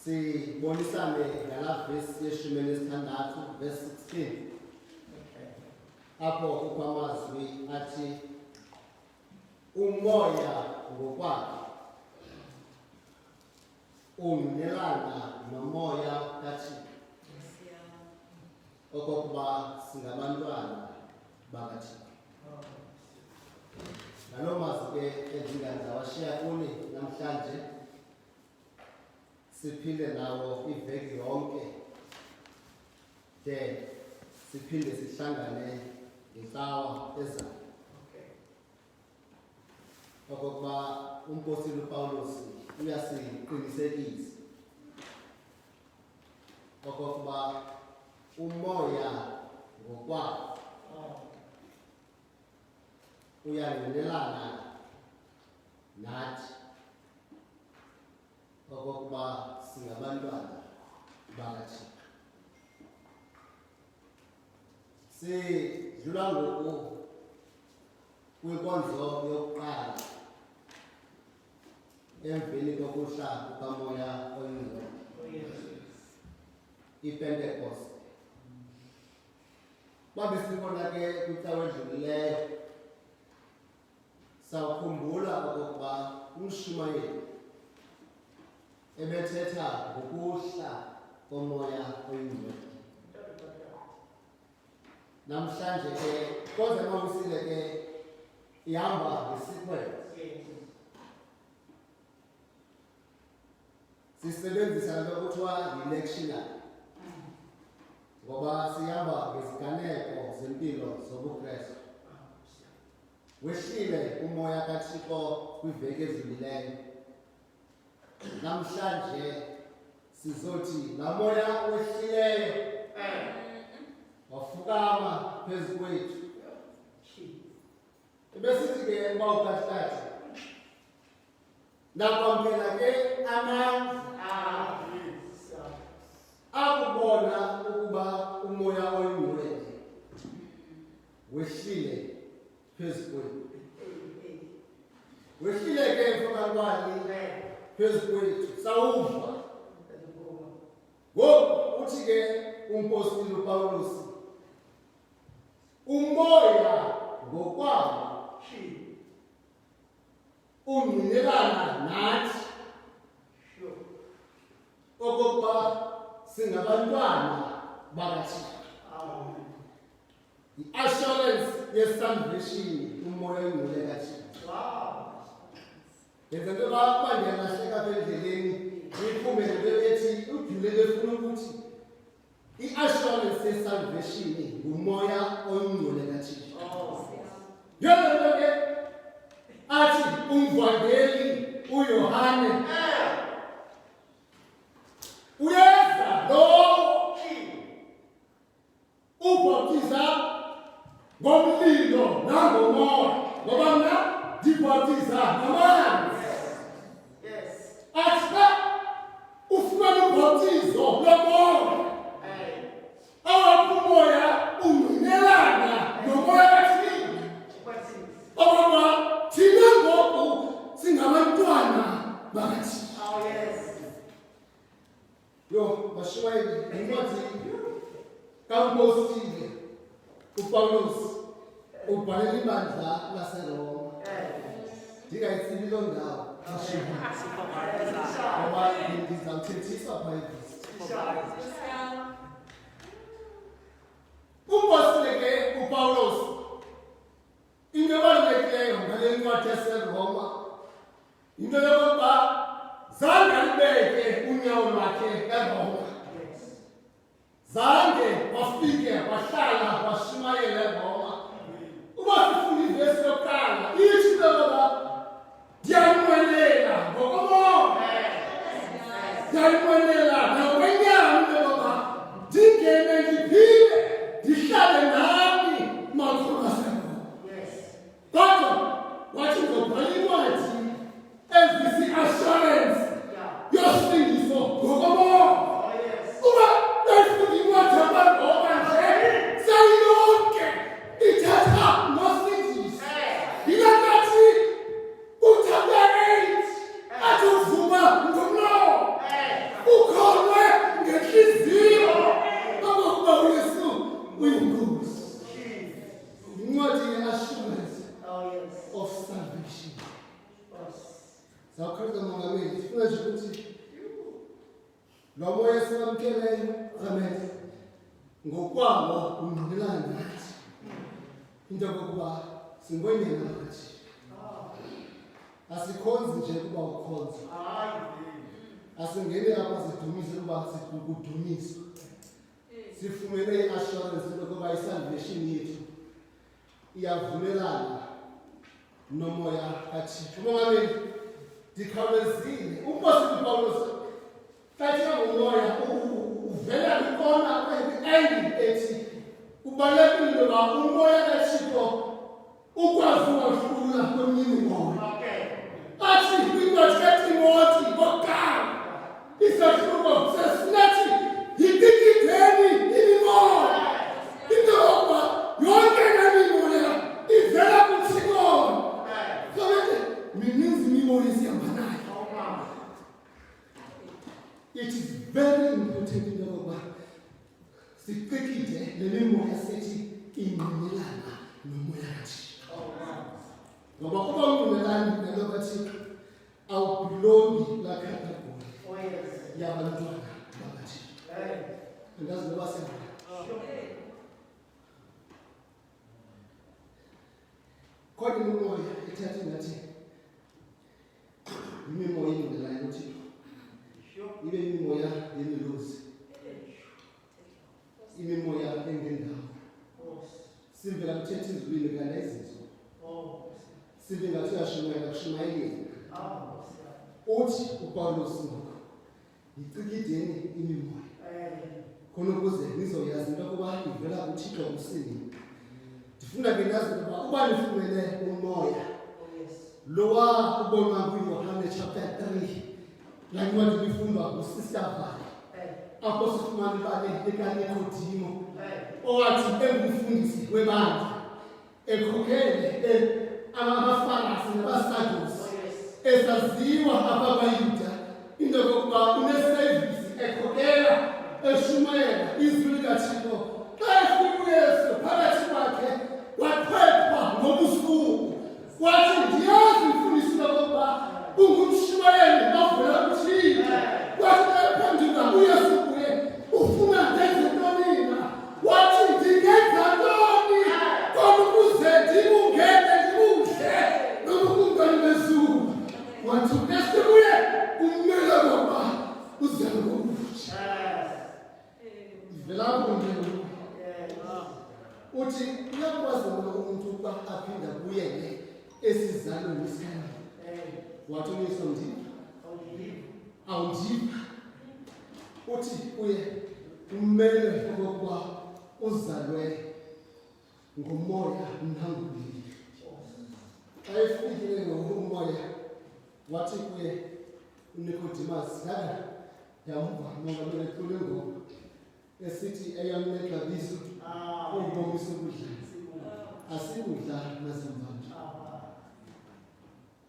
Sibonisane ngala verse yeshumi nesithandathu verse 16. Apho kukho amazwi athi umoya ngokwakhe ungqinelana nomoya kaThixo okokuba singabantwana bakaThixo. Ngaloo mazwi ke endingazawashiya kuni namhlanje, siphinde nawo iveki yonke de siphinde sihlangane ngecawa ezayo. Okokuba umpostoli uPawulos uyasiqinisekisa okokuba umoya ngokwakhe uyangqinelana nathi okokuba singabantwana bakaThixo. Sidlula ngoku kwinkonzo yokuqala emveni kokuhla kukamoya oyingcwele. IPentecost. Babe sikhona ke kwithawa edlulileyo sawukhumbula okokuba uMshumayeli ebethetha ngokuhla komoya oyingcwele. Namhlanje ke konke mawusile ke ihamba ngesequence. Sisebenzisa into ekuthiwa yi-lectionary ngoba sihamba ngeziganeko zempilo zobuKrestu. Wehlile umoya kaThixo kwiveki ezidlulileyo. Namhlanje sizothi laa moya wehlileyo wafukama phezu kwethu. Ebesithi ke uba ukaTata nakwamkela ke amandla akubona ukuba umoya oyingcwele wehlile phezu kwethu. Wehlile ke mfokabani phezu kwethu sawuva. Ngoku uthi ke umpostile uPawulos umoya ngokwawo ungqinelana nathi okokuba singabantwana bakaThixo. I-assurance ye-salvation umoya oyingcwele kaThixo. Yenza into yoba ndiyalahleka apha endleleni uyiphumele ethi uDyule befuna ukuthi i-assurance ye-salvation ngumoya oyingcwele kaThixo. Yonke ke athi umvangeli uYohane uyeza lo ubhaptiza ngomlilo nangomoya ngoba mna ndibhaptiza ngamanzi. Athi xa ufumana ubhaptizo lomoya awapho umoya ungqinelana nomoya kaThixo okokuba thina ngoku singabantwana bakaThixo. Yo, Bashumayeli, incwadi kampostile uPawulos ubhalela ibandla laseRoma. Ndingayitsibi loo ndawo. Ngoba ndizawuthethisa phaa evisi. Umpostile ke uPawulos into ebalulekileyo ngale ncwadi yaseRoma into yokokuba zange alibeke unyawo lwakhe eRoma. Zange wafike wahlala washumayela eRoma. Uba sifuna ivesi yokuqala ithi into yokokuba ndiyanqwenelela ngokomoya, ndiyanqwenelela nangokwenyama into yokokuba ndingene ndiphile ndihlale nami makhulu aseRoma. Kodwa wathi ngobhala incwadi ezisi assurance yosindiso ngokomoya. Uba befuna incwadi yabaRoma nje sayonke ithatha nosindiso. Yinakathi uthatha 8 athi uvuma ngomlomo ukholwe ngenhliziyo okokuba uYesu uyinkosi. Incwadi ye-assurance of salvation. Zawukhweza mongameli sifuna nje ukuthi lo moya esamkeleyo amehlo ngokwawo ungqinelana nathi into yokokuba singonyela nathi. Asikhonzi nje kuba ukhonza. Asingeni apha sidumise kuba sikudumisa. Sifumene i-assurance yokuba i-salvation yethu iyavumelana nomoya kaThixo. Mongameli ndikhawulezile umpostile uPawulos kathi ngomoya uvela ikona kwi-end ethi kubalulekile uba umoya kaThixo ukwazi uwahlula kweminye imimoya. Athi kwincwadi kaTimoti ngokuqala isahluko sesinathi yidikideni imimoya. Into yokuba yonke nemimoya ivela kuThixo. Mininzi imimoya esihamba nayo. It is very important into yokuba siqikide le mimoya sithi ingqinelana nomoya kaThixo. Ngoba kuba ungqinelani nalo kaThixo awubelongi la category. Yabantwana bakaThixo. Angazi noba sengqina. Kodwa imimoya ethatha ngathi imimoya ingqinelana noThixo. Ibe imimoya yemilozi. Imimoya engendawo. Sivela kuthetha izwini kana izizwe. Sivela kuyashumayela kushumayela. Uthi uPawulos ngoku yicikideni imimoya. Khona ukuze nizoyazi into yokuba ivela kuThixo kusini. Ndifuna ke nazi ukuba uba nifumene umoya lowa ubonwa kuYohane chapter 3 la ncwadi ifundwa nguSister Vale. Apho sifumana ibali likaNikodimo owathi engumfundisi webandla ekhokele amaFarisi nabaSadusi esaziwa apha kwaYuda into yokuba unesevisi ekhokela eshumayela izwi likaThixo. Xa efika uYesu phakathi kwakhe wathethwa ngobusuku wathi ndiyazi mfundisi yokuba ungumshumayeli ovela kuThixo. Wathi ephenduka uYesu kuye ufuna ndenze ntoni na? Wathi ndingenza ntoni kodwa ukuze ndibungele ndibudle nobungani bezulu. Wathi uYesu kuye ummele ngoba uzalwe ngobutsha. Ivela kumndeni uthi uyakwazi umuntu ukuba aphinda kuyele esizalweni sakhe. Wathi uYesu ndithi awundiva. Uthi kuye ummele ngokuba uzalwe ngomoya nangubili. Xa efikile ngomoya wathi kuye uNicodemus yamva ngoba bekhule ngoku esithi eyamnexabiso ubomiso kudla asikudla nazimvanje.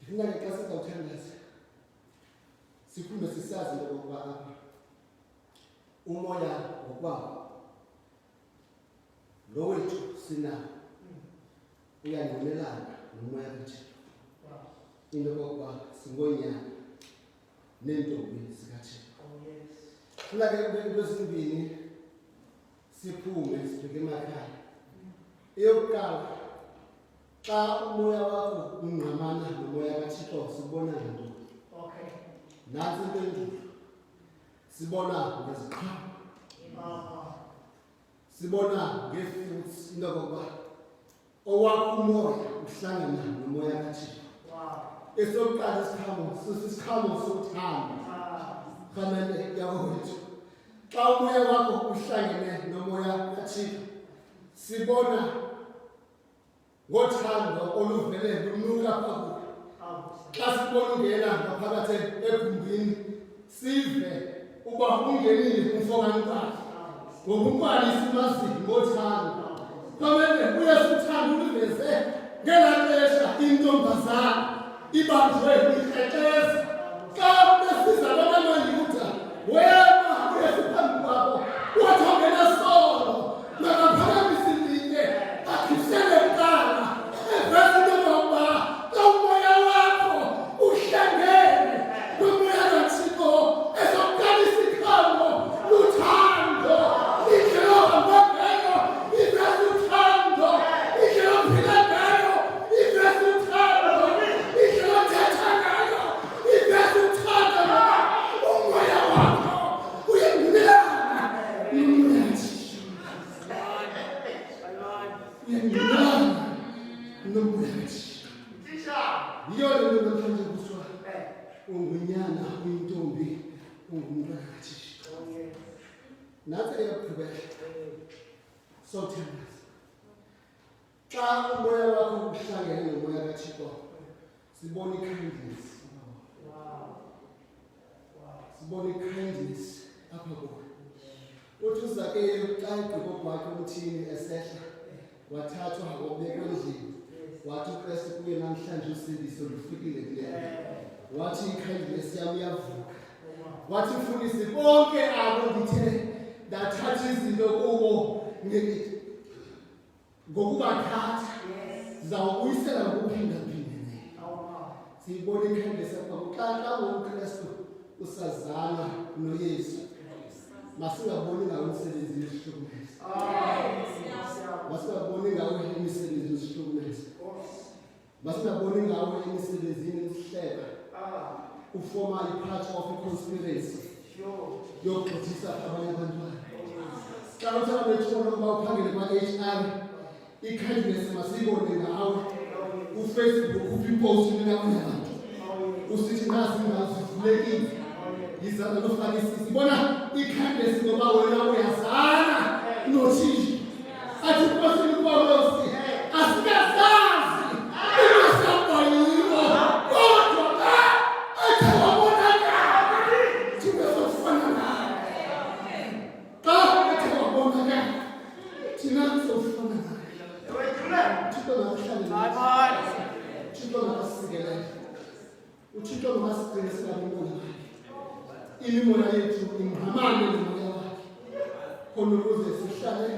Ndifuna ke xa sizawuthandaza sikhulume sisazi into yokuba apha umoya ngokwawo lo wethu sinawo uyangqinelana nomoya kaThixo. Into yokuba singonyana neentombi zikaThixo. Funa ke kwezimbini siphume sibheke emakhaya. Eyokuqala xa umoya wakho ungqamana nomoya kaThixo sibona ngento. Nansi impendulo. Sibona ngeziqhamo. Sibona ngefruits into yokuba owakho umoya uhlangana nomoya kaThixo. Esokuqala isiqhamo sisiqhamo sothando. Fanele yawethu. Xa umoya wakho uhlangene nomoya kaThixo sibona ngothando oluvele lunuka phakathi. Xa sibona ungena ngaphakathi egumbini sive uba ungenile umfokaNkani. Ngoba uNkani simazi ngothando. Fanele uyasithanda uliveze ngelaa xesha intombazana ibanjwe ikrekeza. Xa besiza bamaYuda wema uYesu phambi kwabo wathi ongenasono makaphakamisa ilitye akhisele kuqala eveza into yokuba xa umoya wakho uhlangene nomoya kaThixo ezokuqala isiqhamo luthando. Indlela ohamba ngayo iveza uthando. Indlela ophila ngayo iveza uthando. Indlela othetha ngayo iveza uthando. Umoya wakho uyangqinelana nomoya kaThixo. Uyangqinelana nomoya kaThixo. Yiyo le nto namhlanje kuthiwa ungunyana uyintombi ungumntwana kaThixo. Nantsi eyokugqibela sothandaza. Xa umoya wakho uhlangene nomoya kaThixo sibona ikindness. Sibona ikindness apha kuwe. Uthi uZakeyu xa egqiba kwakhe umthini esehla wathathwa wabekwa endlini. Wathi uKristu kuye namhlanje usindiso lufikile kuye. Wathi ikindness yam iyavuka. wathi mfundisi bonke abo ngithe ndathatha izinto kubo ngokubathatha zawubuyisela ngokuphindaphindene. Siyibona ikhandisa xa ngoKristu usazana noYesu masingaboni ngawo umsebenzi wesihlukumezi. Masingaboni ngawo imisebenzi wesihlukumezi. Masingaboni ngawo emisebenzini yokuhleka. Ufoma i-part of i-conspiracy yokugxothisa abanye abantwana. Xa uthanda betshona ukuba uphangele kwa-HR ikhandisa masiyibone ngawe. uFacebook uphi ipost inakunyabantu usithi nazi ngazivulekile yizana lofaka isisi bona ikhandesi ngoba wena uyazana nothini athi kwasini kwawosi asikazazi imasabhalilo kodwa athi wabonakala thina naye xa athi wabonakala thina sofana naye Thixo ngasikelele. uThixo ngasigcina singabona naye. Imimoya yethu inghamane nomoya wakhe. Khona ukuze sihlale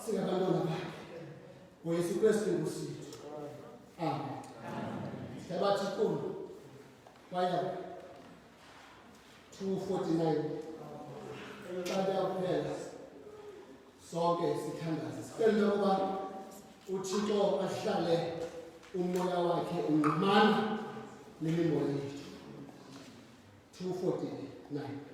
singabantwana bakhe. ngoYesu Kristu Nkosi yethu. Amen. Sabathi kulo. Kwaya 249. Xa kuphela sonke sithandaze. Sicela ukuba uThixo ahlale umoya wakhe ungqamana nemimoya yethu. 249. Amen.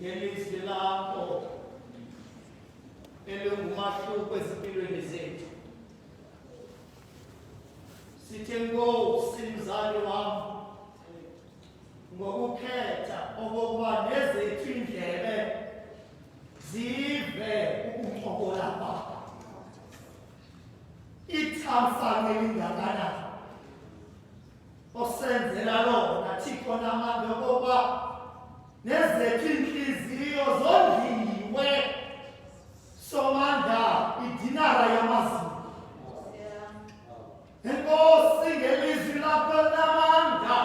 ngelizwi lakho elingumahluko ezimpilweni zethu. Sithe Nkosi mzali wami ngokukhetha okokuba nezethu indlebe zive ukuncokola kwakho. Ithamsanqa elingakanani osenzela lona Thixo namandla okokuba nezethu inhliziyo zondliwe somandla idinara yamazulu. Enkosi ngelizwi lakho namandla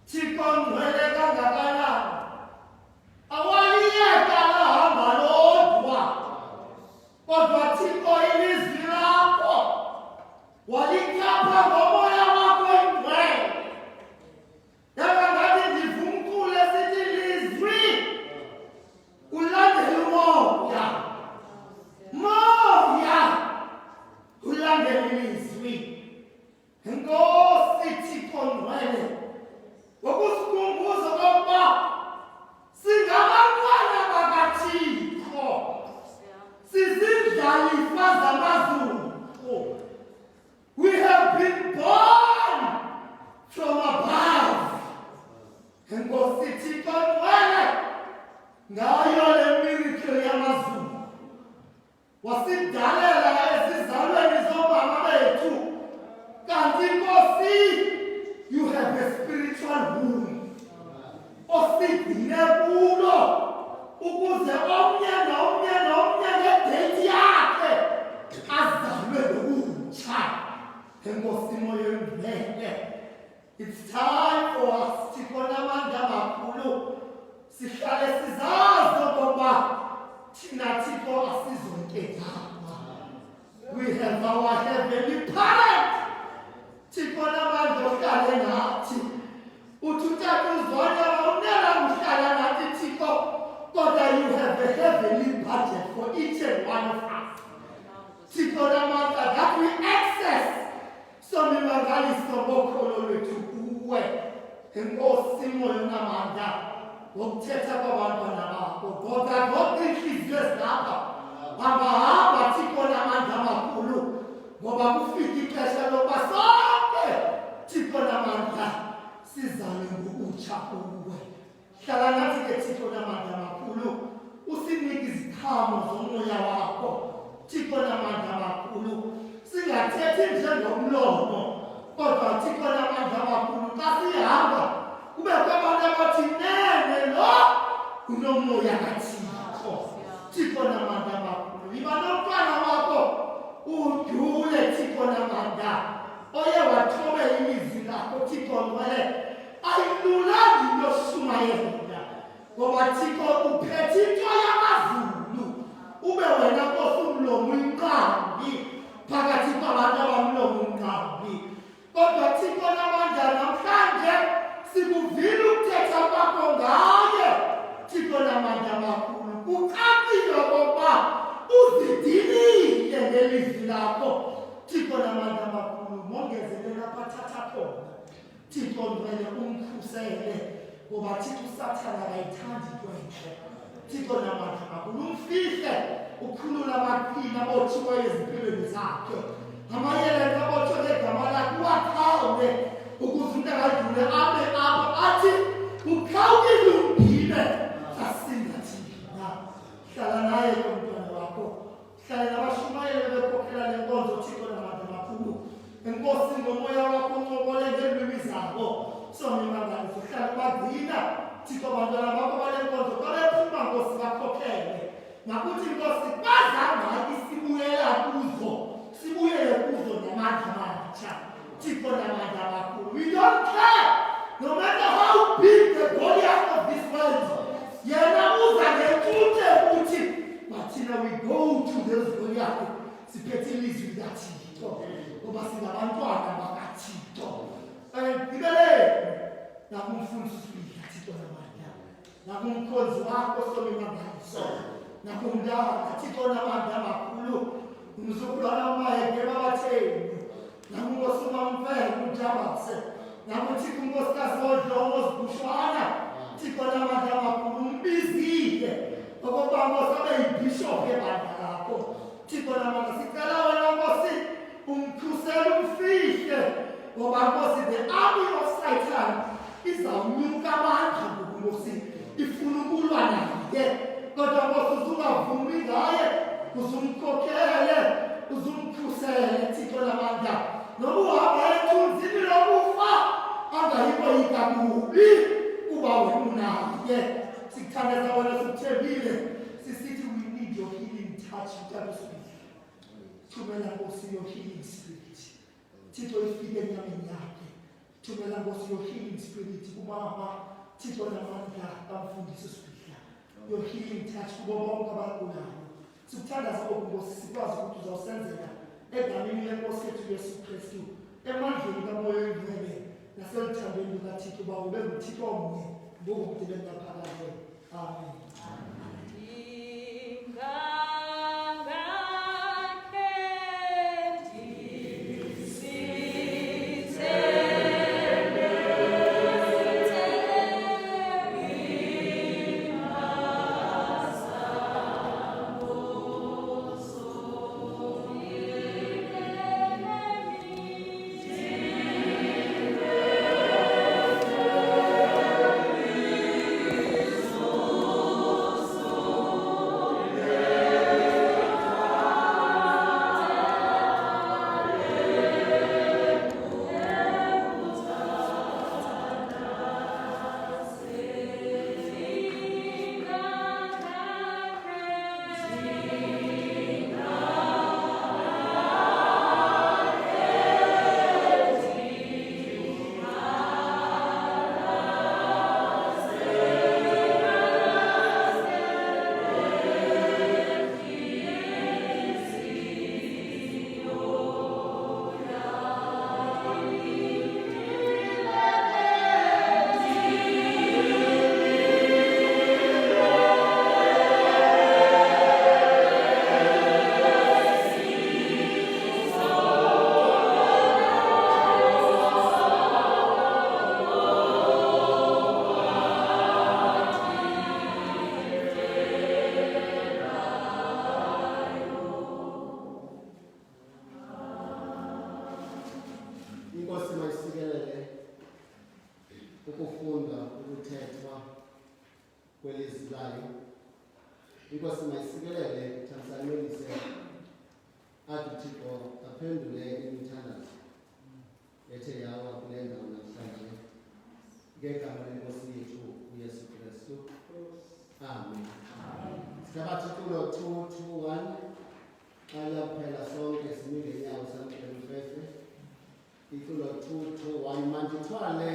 Thixo ngcwele kangakanani awaliyeka lahamba lodwa kodwa Thixo ilizwi lakho walikhapha ngomoya wakho engcwele. Yakangathi ndivumkule sithi lizwi ulandele umoya, moya ulandele ilizwi. Enkosi Thixo ngcwele ngokusikhumbuza okokuba singabantwana bakaThixo, sizindlalifa zamazulu. We have been born from above. Enkosi Thixo ngcwele ngayo le miracle yamazulu wasidalela ezizalweni zomama bethu. Kanti Nkosi, you have a spiritual womb osigcine kulo ukuze omnye nomnye ngedate yakhe azalwe ngokutsha. Enkosi moya engcwele, it's time for us Thixo namandla makhulu sihlale sizazi okokuba thina Thixo asizonkedama. We have our heavenly parent Thixo namandla ohlale nathi. Uthi uTata uZonya unela uhlala nathi Thixo, kodwa you have a heavenly budget for each and one of us Thixo namandla that we access. Somimangaliso ngokholo lwethu kuwe. Enkosi moya namandla ngokuthetha kwabantwana bakho kodwa konke inhliziyo ezilapha hamba Thixo namandla amakhulu ngoba kufika ixesha lokuba sonke Thixo namandla sizale ngokutsha kuwe. Hlala nathi ke Thixo namandla amakhulu usinike iziqhamo zomoya wakho Thixo namandla amakhulu. Singathethi nje ngomlomo kodwa Thixo namandla amakhulu xa sihamba kube kwabantu abathi nene lo unomoya kaThixo. Thixo namandla amakhulu yiba nomntwana wakho uDyule Thixo namandla oye wathobela ilizwi lakho Thixo ngcwele ayilulanga into oshumayela ngoba Thixo uphethe into yamazulu ube wena Nkosi umlomo uyinqambi phakathi kwabantu abamlomo unqambi. Kodwa Thixo namandla namhlanje sikuvile ukuthetha kwakho ngaye Thixo namandla amakhulu. Kucacile okokuba uzidinile ngelizwi lakho Thixo namandla amakhulu. Mongezelela bathatha khona Thixo ngcwele umkhusele ngoba Thixo uSathane akayithandi into entle Thixo namandla amakhulu. Umfihle ukhulula amaqhina abothiweyo ezimpilweni zakhe. Amayele abothiwe ngegama lakhe uwaqhawule ukuze umntu akaDyule abe apha athi ukhawulile ungime sasinda thina. Hlala naye umntwana wakho, hlala nabashumayeli bekhokhela le nkonzo Thixo namandla amakhulu. Enkosi ngomoya wakho uncokole ngeelwimi zabo somimangaliso hlala ubagcina Thixo abantwana bakho bale nkonzo xa bephuma Nkosi bakhokhele. Nakuthi Nkosi bazangaki sibuyele kuzo namandla amatsha Thixo namandla amakhulu. We don't care no matter how big the Goliath of this world yena uza ngentuthe ukuthi bathina we go to those Goliath siphethe ilizwi likaThixo ngoba singabantwana bakaThixo. Ngibele nakumfundisi uSiphiwe Thixo namandla nakumkhonzi wakho somimangaliso nakumndala Thixo namandla amakhulu. Umzukulwana uMaheke babathembu namungosomamfele uJabase nakuthi unkosikazi wodlomo ozigushwana Thixo namandla amakhulu umbizi Nkosi abe yibishop ebandla lakho. Thixo namanga sicela wena Nkosi umkhusele umfihle ngoba Nkosi the army of Satan izawunyuka amandla ngoku Nkosi ifuna ukulwa naye. Kodwa Nkosi uzungavumi ngaye, uzumkhokhele, uzumkhusele Thixo namanga. Noba uhamba ethunzini lokufa angayikoyika kubi kuba wena unaye. Sikuthandeza wena sikuthembile sisithi we need your healing touch mntakwesibili. Thumela Nkosi your healing spirit. Thixo ifike enyameni yakhe. Thumela Nkosi your healing spirit kubaba Thixo namandla bamfundisi uSibhidla. Your healing touch kubo bonke abagulayo. Sikuthandaza Nkosi sikwazi ukuthi uzawusenzela egameni leNkosi yethu Yesu Kristu emandleni kaMoya Oyingcwele naselithandweni likaThixo uba ube nguThixo omnye ngokudibelela phakathi. Amen. Inkosi mayisikelele thamsanelise athi Thixo aphendule imithandazo ethe yawa kule ndawo namhlanje ngegama leNkosi yethu uYesu Kristu. Amen. Sithabatha kulo 2:2:1 xa yaphela sonke simile inyawo samkele mfefe. Ikulo 2:2:1 mandithwale